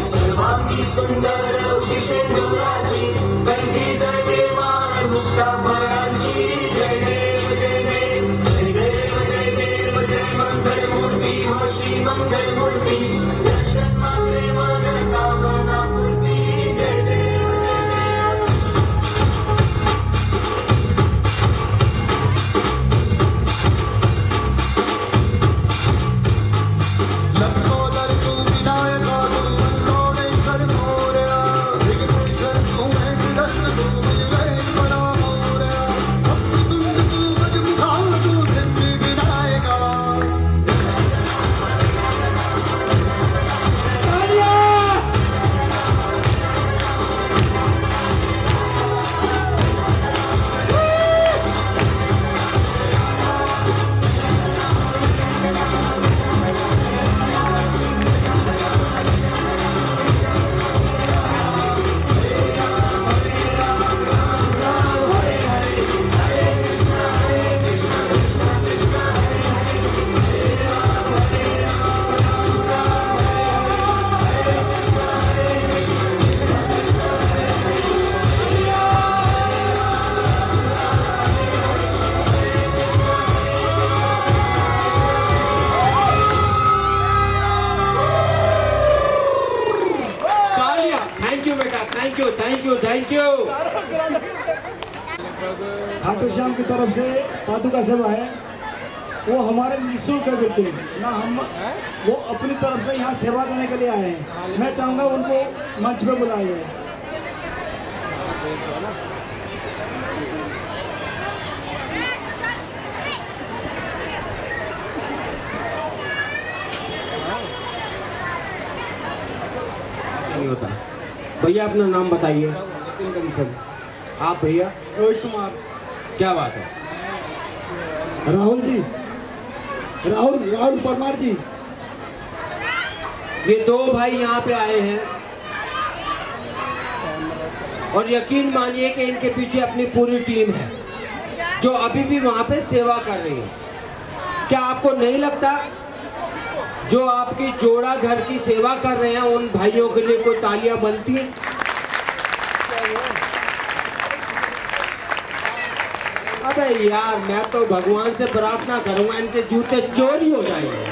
सर्वांगी सुंदर विशेंदुराची कंठी जगे मान मुक्ता फळाची। जय देव जय देव जय देव जय देव जय मंगल मूर्ती हो श्री मंगल मूर्ती। दर्शन मात्रे मन कामना पूर्ती। जय देव जय देव। लंबोदर तू विनायक थैंक यू। खाटू श्याम की तरफ से पादुका सेवा है, वो हमारे निःशुल्क है बिल्कुल ना। हम वो अपनी तरफ से यहाँ सेवा देने के लिए आए हैं। मैं चाहूँगा उनको मंच पे बुलाया जाए। नहीं होता। भैया अपना नाम बताइए। आप भैया? रोहित कुमार। क्या बात है? राहुल जी, राहुल परमार जी। ये दो भाई यहाँ पे आए हैं और यकीन मानिए कि इनके पीछे अपनी पूरी टीम है जो अभी भी वहाँ पे सेवा कर रही है। क्या आपको नहीं लगता जो आपकी जोड़ा घर की सेवा कर रहे हैं उन भाइयों के लिए कोई तालियां बनती हैं? अबे यार, मैं तो भगवान से प्रार्थना करूंगा इनके जूते चोरी हो जाएंगे।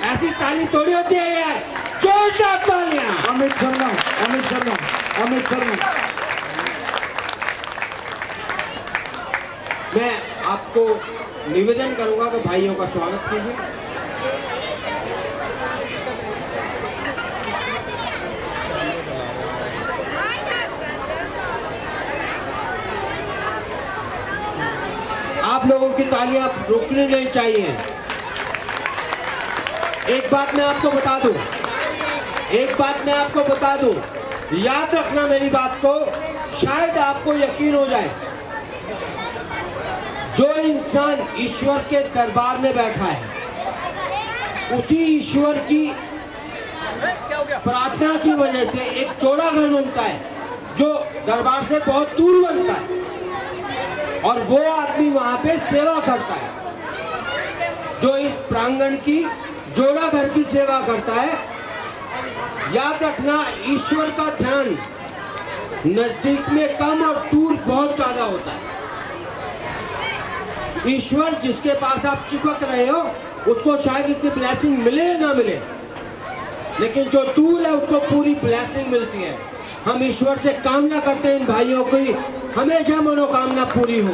ऐसी ताली थोड़ी होती है यार, जोरदार तालियां। अमित शर्मा। मैं आपको निवेदन करूंगा कि भाइयों का स्वागत कीजिए। आप लोगों की तालियां रुकनी नहीं चाहिए। एक बात मैं आपको बता दूं, याद रखना मेरी बात को, शायद आपको यकीन हो जाए। जो इंसान ईश्वर के दरबार में बैठा है उसी ईश्वर की प्रार्थना की वजह से एक चौड़ा घर बनता है जो दरबार से बहुत दूर बनता है और वो आदमी वहां पे सेवा करता है। जो इस प्रांगण की जोड़ा घर की सेवा करता है, याद रखना ईश्वर का ध्यान नजदीक में कम और दूर बहुत ज्यादा होता है। ईश्वर जिसके पास आप चिपक रहे हो उसको शायद इतनी ब्लेसिंग मिले या ना मिले, लेकिन जो दूर है उसको पूरी ब्लेसिंग मिलती है। हम ईश्वर से कामना करते हैं इन भाइयों की हमेशा मनोकामना पूरी हो।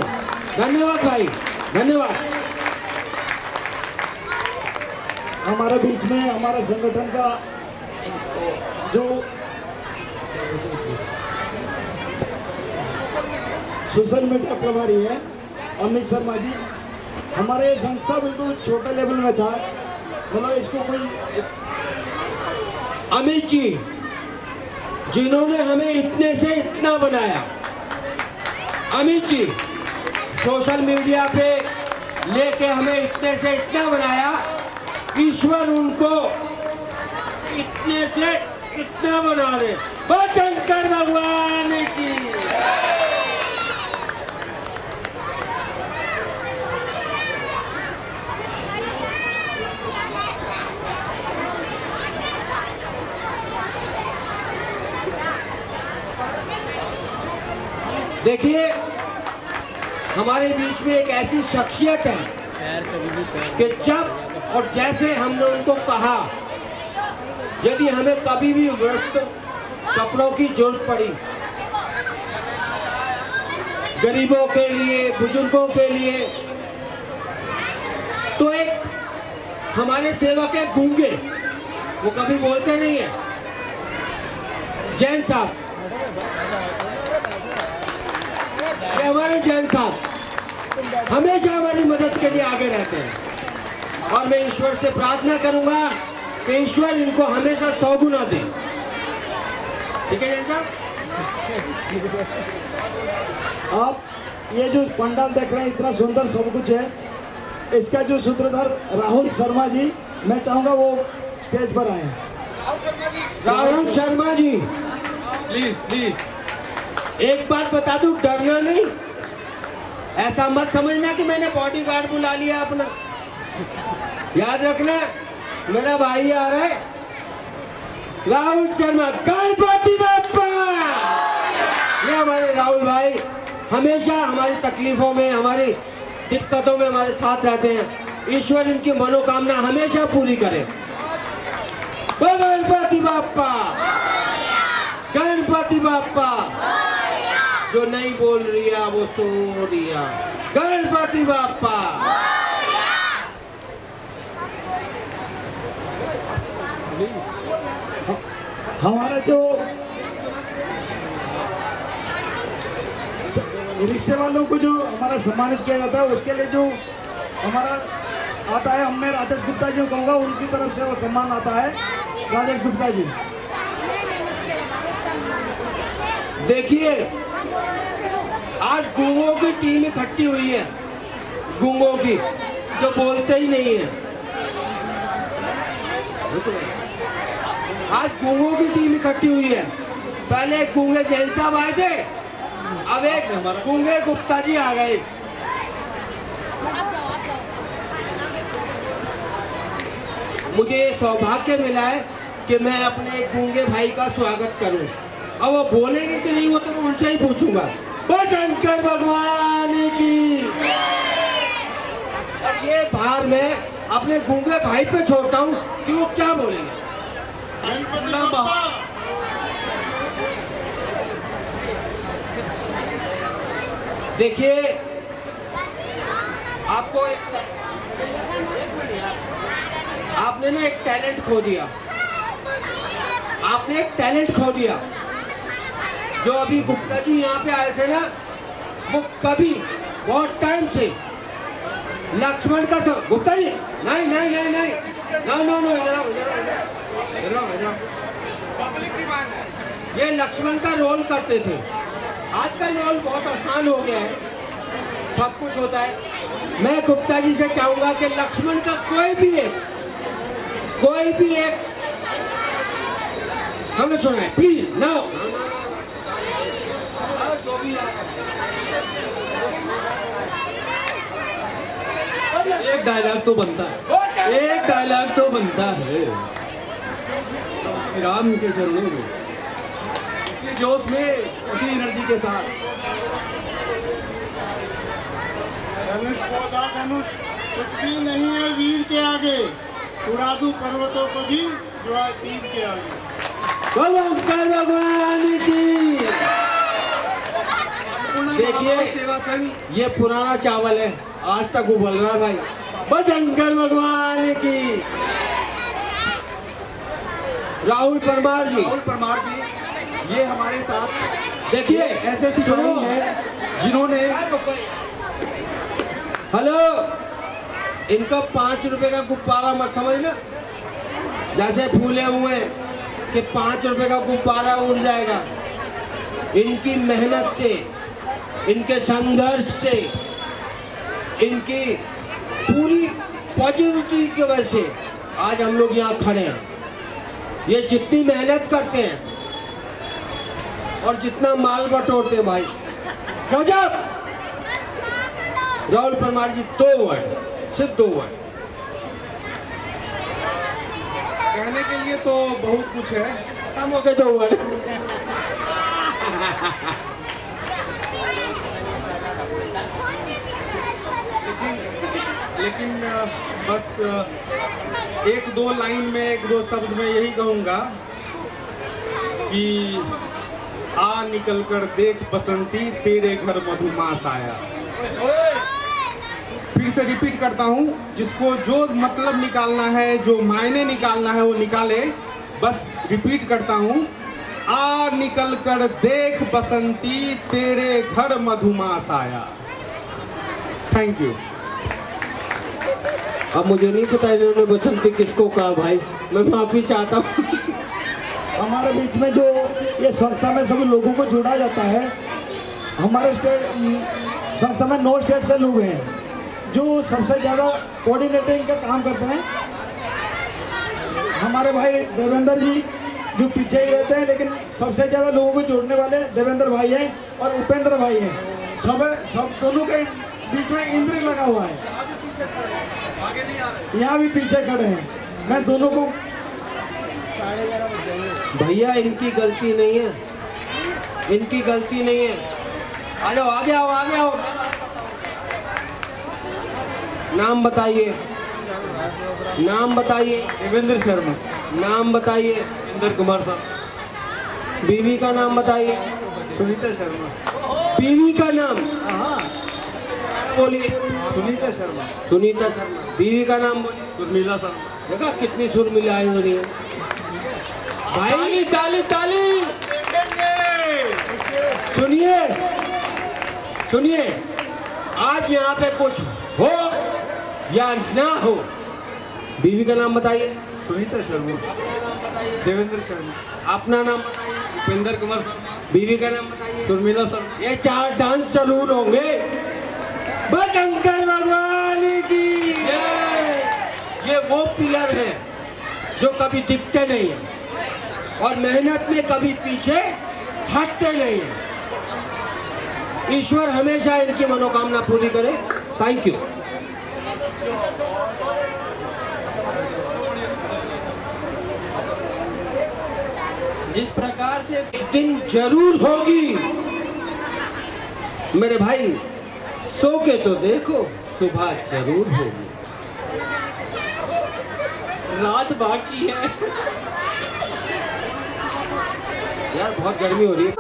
धन्यवाद भाई, धन्यवाद। हमारे बीच में हमारे संगठन का जो सोशल मीडिया प्रभारी है अमित शर्मा जी, हमारे संस्था बिल्कुल छोटे लेवल में था, मतलब इसको कोई अमित जी जिन्होंने हमें इतने से इतना बनाया, अमित जी सोशल मीडिया पे लेके हमें इतने से इतना बनाया, ईश्वर उनको इतने से इतना बना दे। शंकर भगवान की। देखिए हमारे बीच में एक ऐसी शख्सियत है कि जब और जैसे हमने उनको कहा, यदि हमें कभी भी वस्त्र कपड़ों की जरूरत पड़ी, गरीबों के लिए, बुजुर्गों के लिए, तो एक हमारे सेवक है गूंगे, वो कभी बोलते नहीं है, जैन साहब, ये हमारे जैन साहब हमेशा हमारी मदद के लिए आगे रहते हैं और मैं ईश्वर से प्रार्थना करूंगा कि ईश्वर इनको हमेशा 100 गुना दे। ठीक है जैन साहब? आप ये जो पंडाल देख रहे हैं इतना सुंदर सब कुछ है, इसका जो सूत्रधार राहुल शर्मा जी, मैं चाहूंगा वो स्टेज पर आए। Rahul Sharma ji please please. एक बात बता दूं, डरना नहीं, ऐसा मत समझना कि मैंने बॉडीगार्ड बुला लिया अपना। याद रखना मेरा भाई आ रहा है, राहुल शर्मा। गणपति बप्पा। ये हमारे राहुल भाई हमेशा हमारी तकलीफों में, हमारी दिक्कतों में हमारे साथ रहते हैं। ईश्वर इनकी मनोकामना हमेशा पूरी करे। गणपति बप्पा, गणपति बप्पा। जो नहीं बोल रिया वो सो रिया। गणपति बप्पा। हमारा जो रिक्शे वालों को जो हमारा सम्मानित किया जाता है, उसके लिए जो हमारा आता है, मैं राजेश गुप्ता जी को कहूँगा, उनकी तरफ से वो सम्मान आता है। राजेश गुप्ता जी। देखिए आज गूंगों की टीम इकट्ठी हुई है, गूंगों की जो बोलते ही नहीं है। आज गूंगों की टीम इकट्ठी हुई है। पहले एक गूंगे जैन साहब आए थे, अब एक गूंगे गुप्ता जी आ गए। मुझे सौभाग्य मिला है कि मैं अपने एक गूंगे भाई का स्वागत करूं। अब वो बोलेंगे कि नहीं वो तो मैं उनसे ही पूछूंगा। वो शंकर भगवान की। और ये भार मैं अपने गूंगे भाई पे छोड़ता हूँ कि वो क्या बोलेंगे। देखिए आपको आपने ना एक टैलेंट खो दिया। आपने एक टैलेंट खो दिया। जो अभी गुप्ता जी यहाँ पे आए थे ना, वो कभी बहुत टाइम से लक्ष्मण का गुप्ता जी नहीं नहीं नहीं नहीं नो नो नो इधर ये लक्ष्मण का रोल करते थे। आजकल रोल बहुत आसान हो गया है, सब कुछ होता है। मैं गुप्ता जी से चाहूंगा कि लक्ष्मण का कोई भी एक हमें सुनाए प्लीज। नो एक डायलॉग तो बनता है, एक डायलॉग तो बनता है राम के चरणों में, इसी जोश में, उसी एनर्जी के साथ। धनुष पौधा धनुष कुछ भी नहीं है वीर के आगे, उड़ा दूं पर्वतों को भी जो है तीर के आगे। शंकर भगवान की। देखिए सेवा संघ ये पुराना चावल है, आज तक उबल रहा है भाई। बस शंकर भगवान की। राहुल परमार जी, ये हमारे साथ देखिए ऐसे सिपाही हैं जिन्होंने हेलो, इनको 5 रुपए का गुब्बारा मत समझना, जैसे फूले हुए कि 5 रुपए का गुब्बारा उड़ जाएगा। इनकी मेहनत से, इनके संघर्ष से, इनकी पूरी पॉजिटिविटी की वजह से आज हम लोग यहाँ खड़े हैं। ये जितनी मेहनत करते हैं और जितना माल बटोरते हैं भाई, गजब। राहुल परमार जी 2 वर्ड, सिर्फ 2 वर्ड। कहने के लिए तो बहुत कुछ है, खत्म हो गए 2 वर्ड। लेकिन बस 1-2 लाइन में, 1-2 शब्द में यही कहूँगा कि आ निकल कर देख बसंती तेरे घर मधुमास आया। फिर से रिपीट करता हूँ, जिसको जो मतलब निकालना है, जो मायने निकालना है वो निकाले। बस रिपीट करता हूँ, आ निकल कर देख बसंती तेरे घर मधुमास आया। Thank you. अब मुझे नहीं पता इन्होंने बसंती किसको कहा भाई, मैं माफी चाहता हूँ। हमारे बीच में जो ये संस्था में सब लोगों को जोड़ा जाता है, हमारे स्टेट संस्था में 9 स्टेट से लोग हैं जो सबसे ज़्यादा कोऑर्डिनेटिंग का काम करते हैं। हमारे भाई देवेंद्र जी जो पीछे ही रहते हैं, लेकिन सबसे ज़्यादा लोगों को जोड़ने वाले देवेंद्र भाई हैं और उपेंद्र भाई हैं। सब दोनों के बीच में इंद्र लगा हुआ है, यहाँ भी पीछे खड़े हैं। मैं दोनों को भैया इनकी गलती नहीं है, इनकी गलती नहीं है। आ जाओ, आगे आओ, आगे आओ। नाम बताइए, नाम बताइए। देवेंद्र शर्मा। नाम बताइए। इंदर कुमार साहब। बीवी का नाम बताइए। सुनीता शर्मा। बीवी का नाम बोलिए। सुनीता शर्मा। सुनीता शर्मा। बीवी का नाम बोलिए। सुर्मिला शर्मा। देखा कितनी सुर्मिला आई हो रही है भाई। ताली ताली। सुनिए सुनिए, आज यहाँ पे कुछ हो या ना हो, बीवी का नाम बताइए। सुनीता शर्मा। देवेंद्र शर्मा। अपना नाम बताइए। उपेंद्र कुमार शर्मा। बीवी का नाम बताइए। सुर्मिला शर्मा। ये 4 डांस जरूर होंगे। बस शंकर भगवान की। ये वो पिलर है जो कभी दिखते नहीं है और मेहनत में कभी पीछे हटते नहीं है। ईश्वर हमेशा इनकी मनोकामना पूरी करे। Thank you. जिस प्रकार से एक दिन जरूर होगी मेरे भाई, सो के तो देखो, सुबह जरूर होगी। रात बाकी है यार, बहुत गर्मी हो रही है।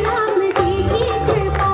राम जी की कृपा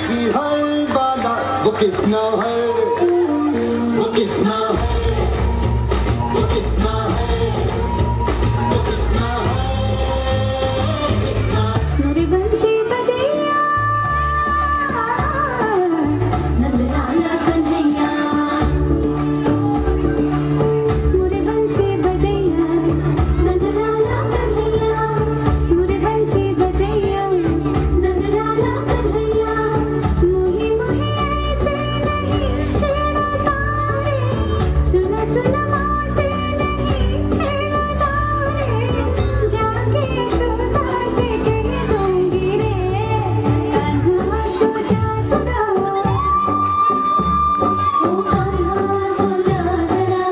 सी हर बाला वो किसना है, वो किसना है, वो किसना है, वो किसना है, किसना। मेरे बंसी बजैया नंदलाला कन्हैया, मेरे बंसी बजैया नंदलाला कन्हैया, मेरे बंसी बजैया नंदलाला कन्हैया। मोही मोही ऐसे नहीं छेड़ो सारे, सुन सुन माँ से नहीं खेलो तारे, जाके यशोदा से कह दूंगी रे, कान्हा सो जा सदा, ओ कान्हा सो जा जरा,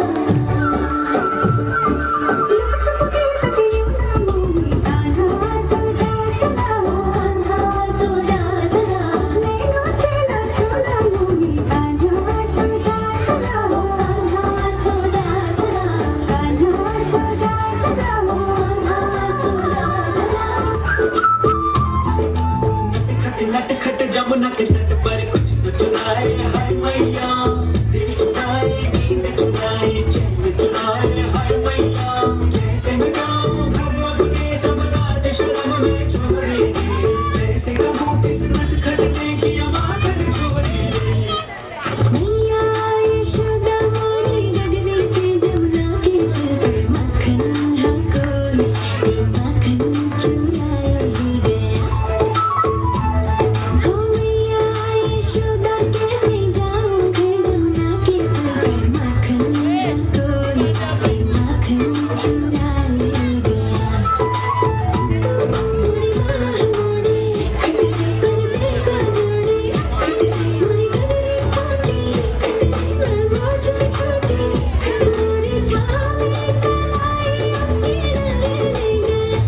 लुक छुप के तकियों ना मोही, कान्हा सो जा सदा, कान्हा सो जा जरा, नैनों से ना छूना मोही, कान्हा सो जा सदा, कान्हा सो जा जरा, कान्हा सो जा सदा, कान्हा सो जा जरा। नटखट जमुना के तट पर कुछ तो चुराए हाय मैया, दिल चुराए, नींद चुराए, चैन चुराए हाय मैया। कैसे मैं जाऊं घर अपने सब राज शर्म में छोड़े रे, कैसे कहूं किस नटखट ने किया माखन चोरी रे। मैया यशोदा मोरी गगने से जमुना के तट पर माखन हा कोई, ये माखन चुराया ही गया। हो मैया यशोदा कैसे जाऊं घर जमुना के तट पर माखन हा कोई, ये माखन चुराया ही गया। मोरी माँ मोड़ी कटरे पर दिल का जोड़ी, कटरे मोरी गगरी पोटी, कटरे मैं मोछ से छोटी, मोरी थामे कलाई उसकी नरने गए।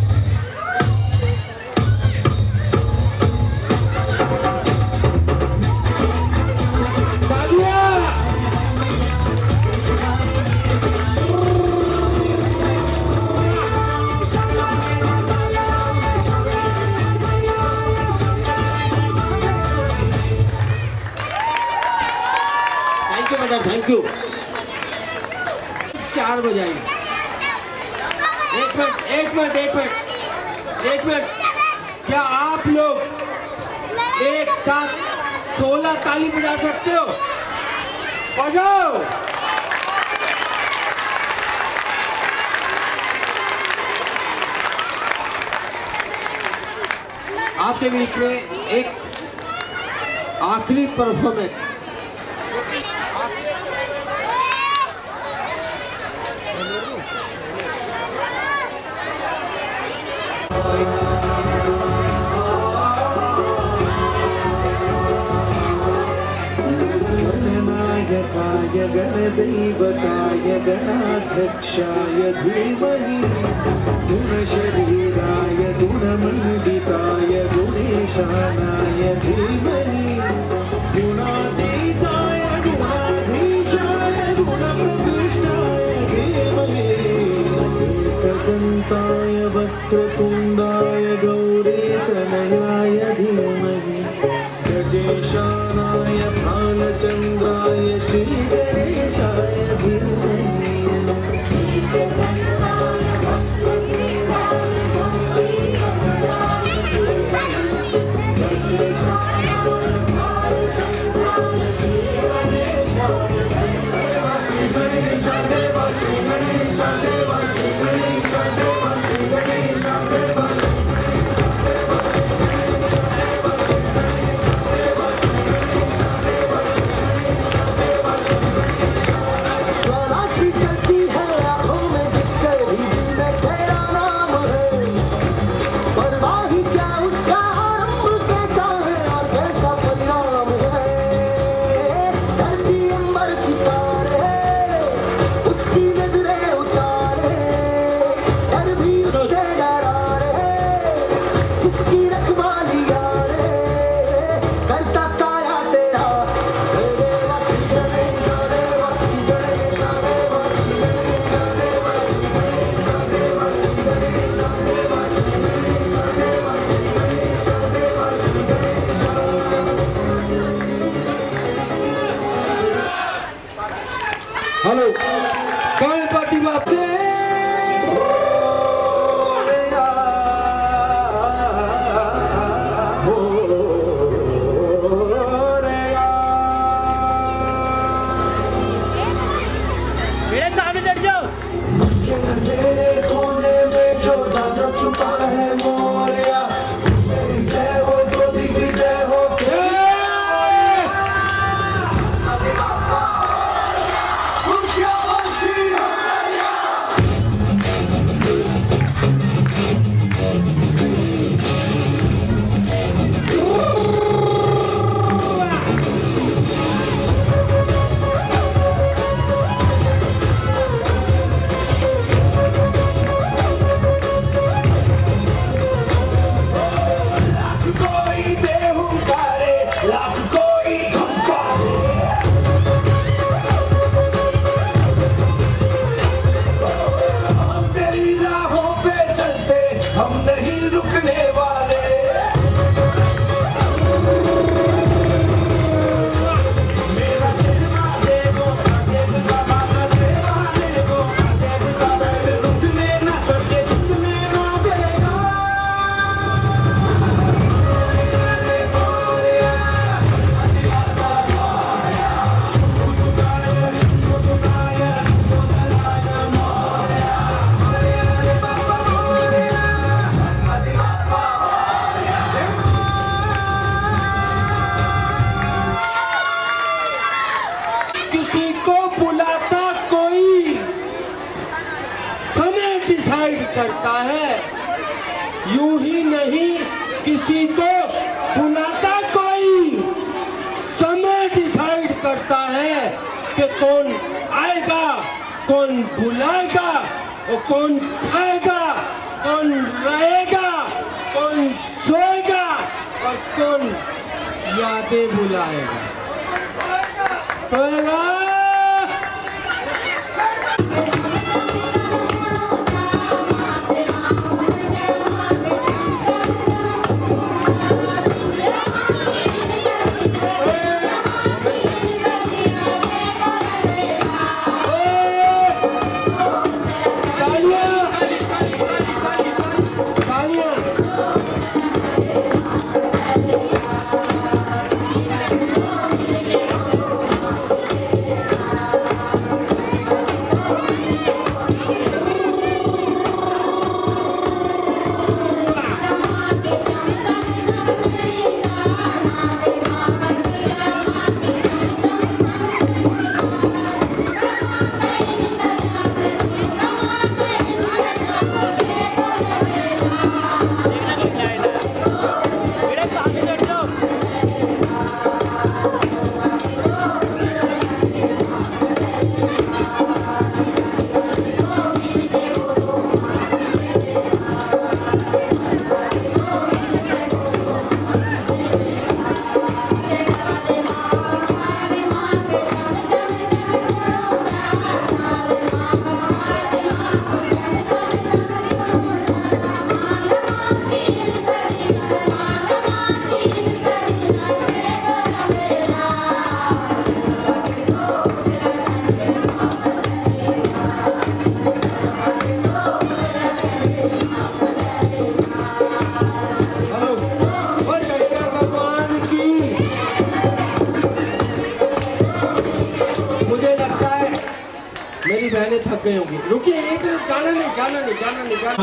Thank you madam, thank you. 4 बजाई। एक मिनट, एक मिनट, एक मिनट, एक मिनट। क्या आप लोग एक साथ 16 ताली बजा सकते हो? बजाओ। आपके बीच में एक आखिरी परफॉर्मेंस। गणनायकाय गणदैवताय गणाध्यक्षाय धीमहि, गुणशरीराय गुणमण्डिताय गुणेशानाय धीमहि, गुणातीताय गुणाधीशाय गुणप्रविष्टाय धीमहि, एकदन्ताय वक्रतुण्डाय गौरीतनयाय धीमहि, गजेशानाय भालचन्द्राय श्रीगणेशाय धीमहि। हेलो गणपति बापा मेरे सामने चढ़ जाओ। तेरे कोने में जो दाना छुपा है मोरिया, तेरी जय हो, ज्योति की जय हो। कोई बेहुंकारे, लाख कोई धुंकारे, हम तेरी राहों पे चलते, हम नहीं रुकने वाले। मेरा देवा देवो, देवता माता देवा देवो, देवता मैं रुकने ना सके, झुकने ना देगा। किसी को बुलाता कोई समय डिसाइड करता है, यूं ही नहीं किसी को बुलाता कोई समय डिसाइड करता है कि कौन आएगा, कौन बुलाएगा और कौन खाएगा, कौन रहेगा, कौन सोएगा और कौन यादें बुलाएगा। मेरी बहनें थक गई होंगी, रुकिए एक मिनट, जाना नहीं जाना नहीं जाना नहीं जाना।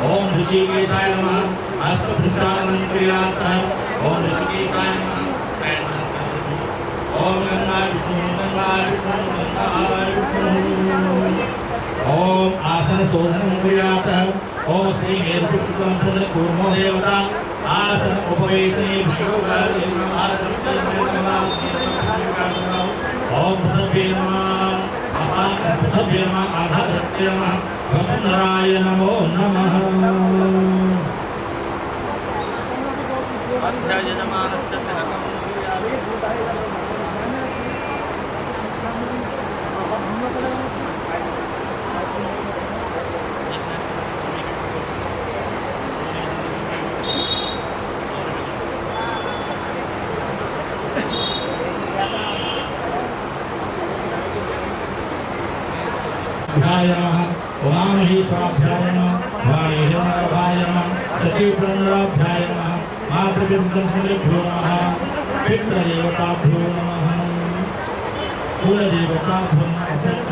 ओम ऋषिकेशाय नमः। अष्टभुजानंद क्रियार्थः ओम ऋषिकेशाय नमः। ओम गंगाय विष्णु गंगाय विष्णु गंगाय विष्णु। ओम आसन शोधनं क्रियार्थः ओम श्री मेरुपुष्पं कूर्मो देवता आसन उपवेशने भिक्षुकाय ओम पृथ्वी नमः पृथ्वी नमः आधारत्य नमः वसुंधराय नमो नमः। अध्यायजमानस्य वासुदेवाय नमः उमामहेश्वराभ्याय नमः वाणीहिरण्यगर्भाय नमः सचिवप्रणवाभ्याय नमः मातृविद्वंसमलेभ्यो नमः पितृदेवताभ्यो नमः कुलदेवताभ्यो नमः